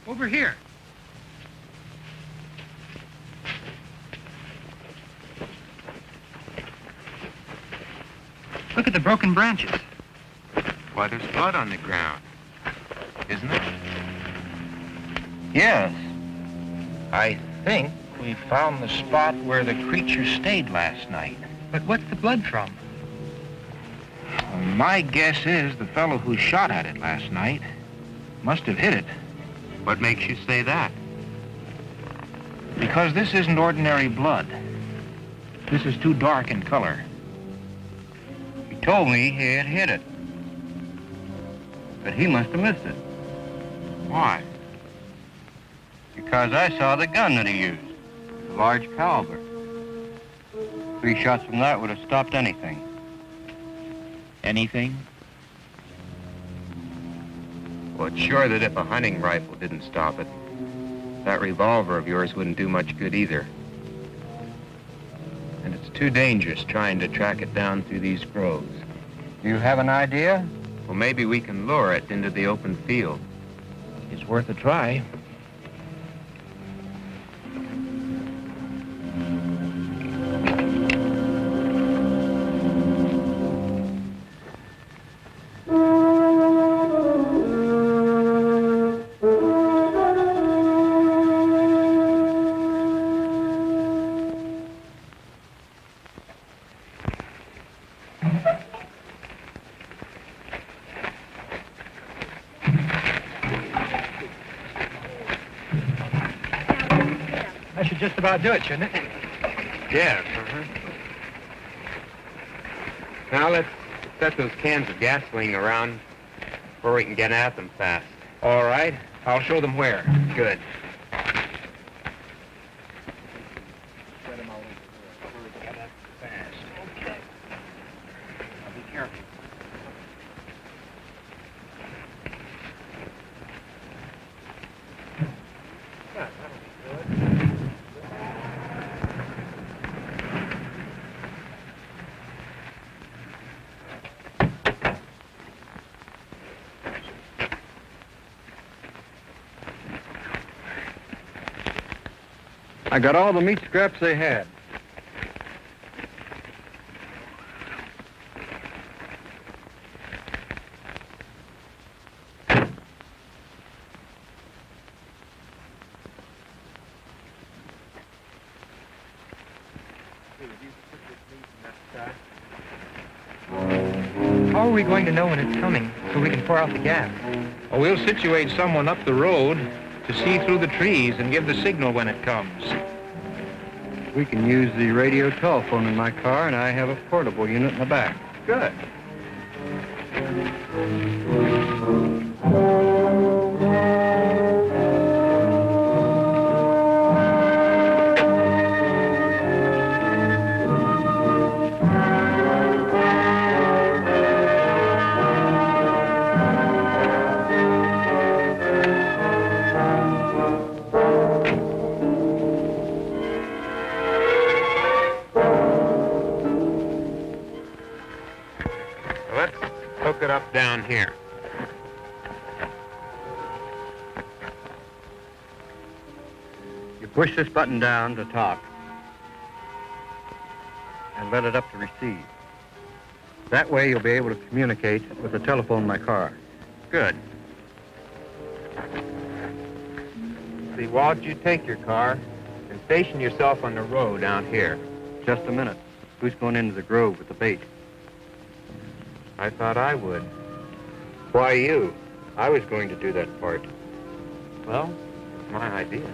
Over here. Look at the broken branches. Why, there's blood on the ground, isn't there? Yes. I think we found the spot where the creature stayed last night. But what's the blood from? My guess is the fellow who shot at it last night must have hit it. What makes you say that? Because this isn't ordinary blood. This is too dark in color. He told me he had hit it. But he must have missed it. Why? Because I saw the gun that he used. A large caliber. 3 shots from that would have stopped anything. Anything? Well, it's sure that if a hunting rifle didn't stop it, that revolver of yours wouldn't do much good either. And it's too dangerous trying to track it down through these groves. You have an idea? Well, maybe we can lure it into the open field. It's worth a try. That should just about do it, shouldn't it? Yes, Now let's set those cans of gasoline around where we can get at them fast. All right. I'll show them where. Good. Okay. Now be careful. I got all the meat scraps they had. How are we going to know when it's coming so we can pour out the gas? Well, we'll situate someone up the road to see through the trees and give the signal when it comes. We can use the radio telephone in my car, and I have a portable unit in the back. Good. Let's hook it up down here. You push this button down to top and let it up to receive. That way you'll be able to communicate with the telephone in my car. Good. See, Walt, you take your car and station yourself on the road down here. Just a minute. Who's going into the grove with the bait? I thought I would. Why you? I was going to do that part. Well, it's my idea.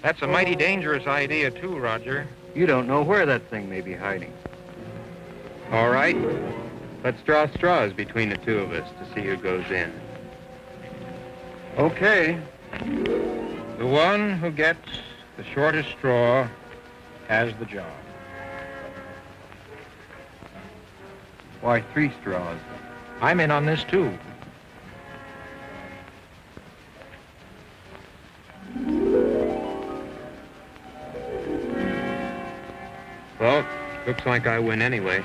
That's a mighty dangerous idea, too, Roger. You don't know where that thing may be hiding. All right. Let's draw straws between the two of us to see who goes in. Okay. The one who gets the shortest straw has the job. Why 3 straws? I'm in on this, too. Well, looks like I win anyway.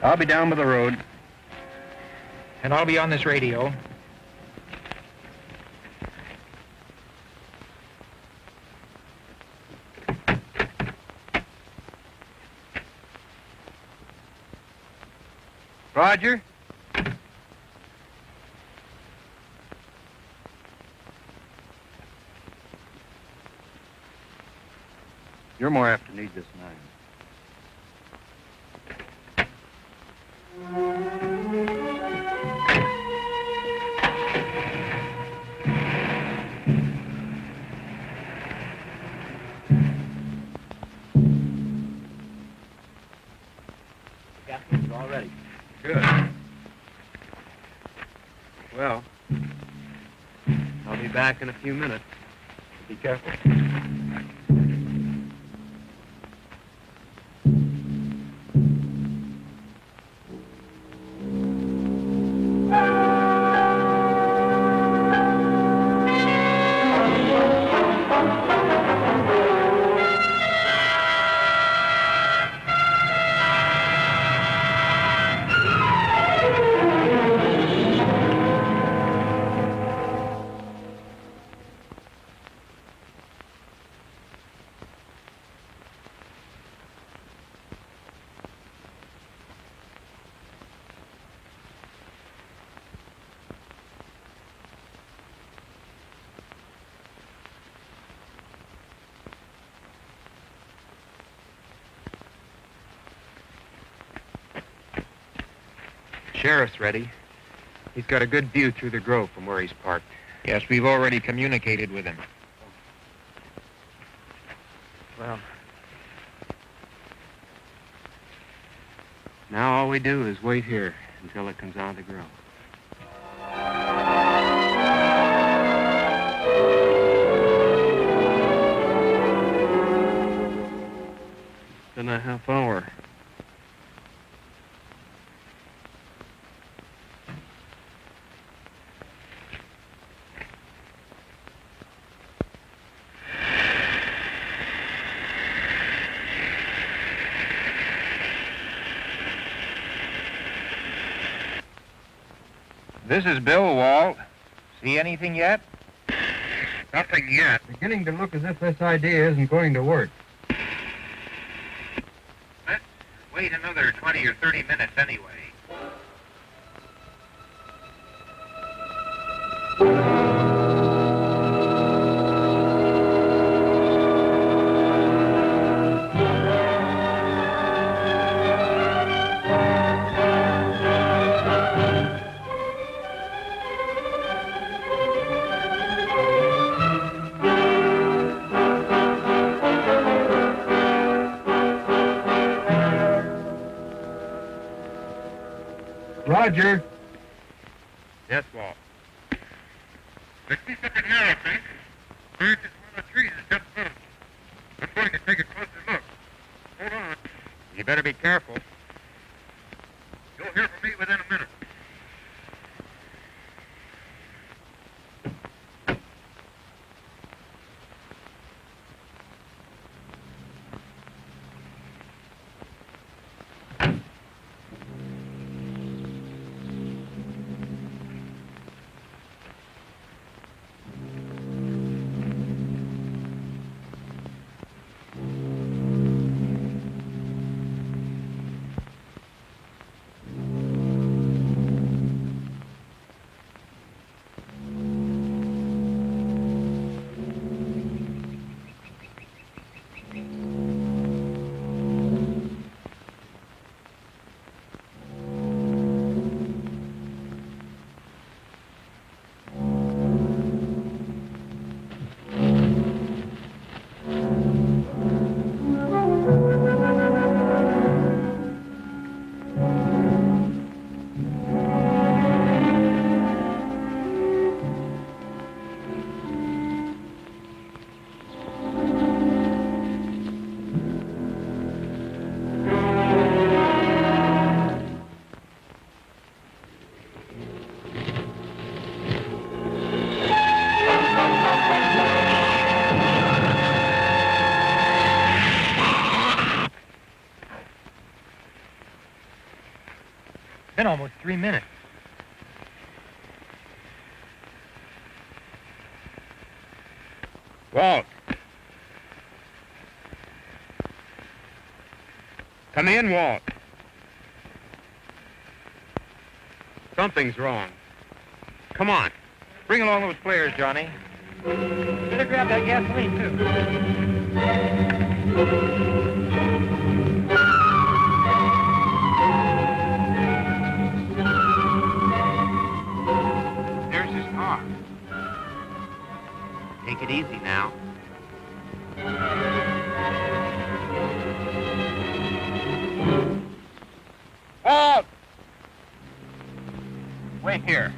I'll be down by the road. And I'll be on this radio. Roger? You're more apt to need this knife. Gasol's all ready. Good. Well, I'll be back in a few minutes. Be careful. Sheriff's ready. He's got a good view through the grove from where he's parked. Yes, we've already communicated with him. Well, now all we do is wait here until it comes out of the grove. It's been a half hour. This is Bill, Walt. See anything yet? Nothing yet. Beginning to look as if this idea isn't going to work. Let's wait another 20 or 30 minutes anyway. Roger. Yes, Walt. I see something now, I think. Branches of one of the trees is just moved. I'm going to take a closer look. Hold on. You better be careful. You'll hear from me within a minute. Been almost 3 minutes. Walt. Come in, Walt. Something's wrong. Come on. Bring along those flares, Johnny. Better grab that gasoline, too. Take it easy now. Halt! Wait here.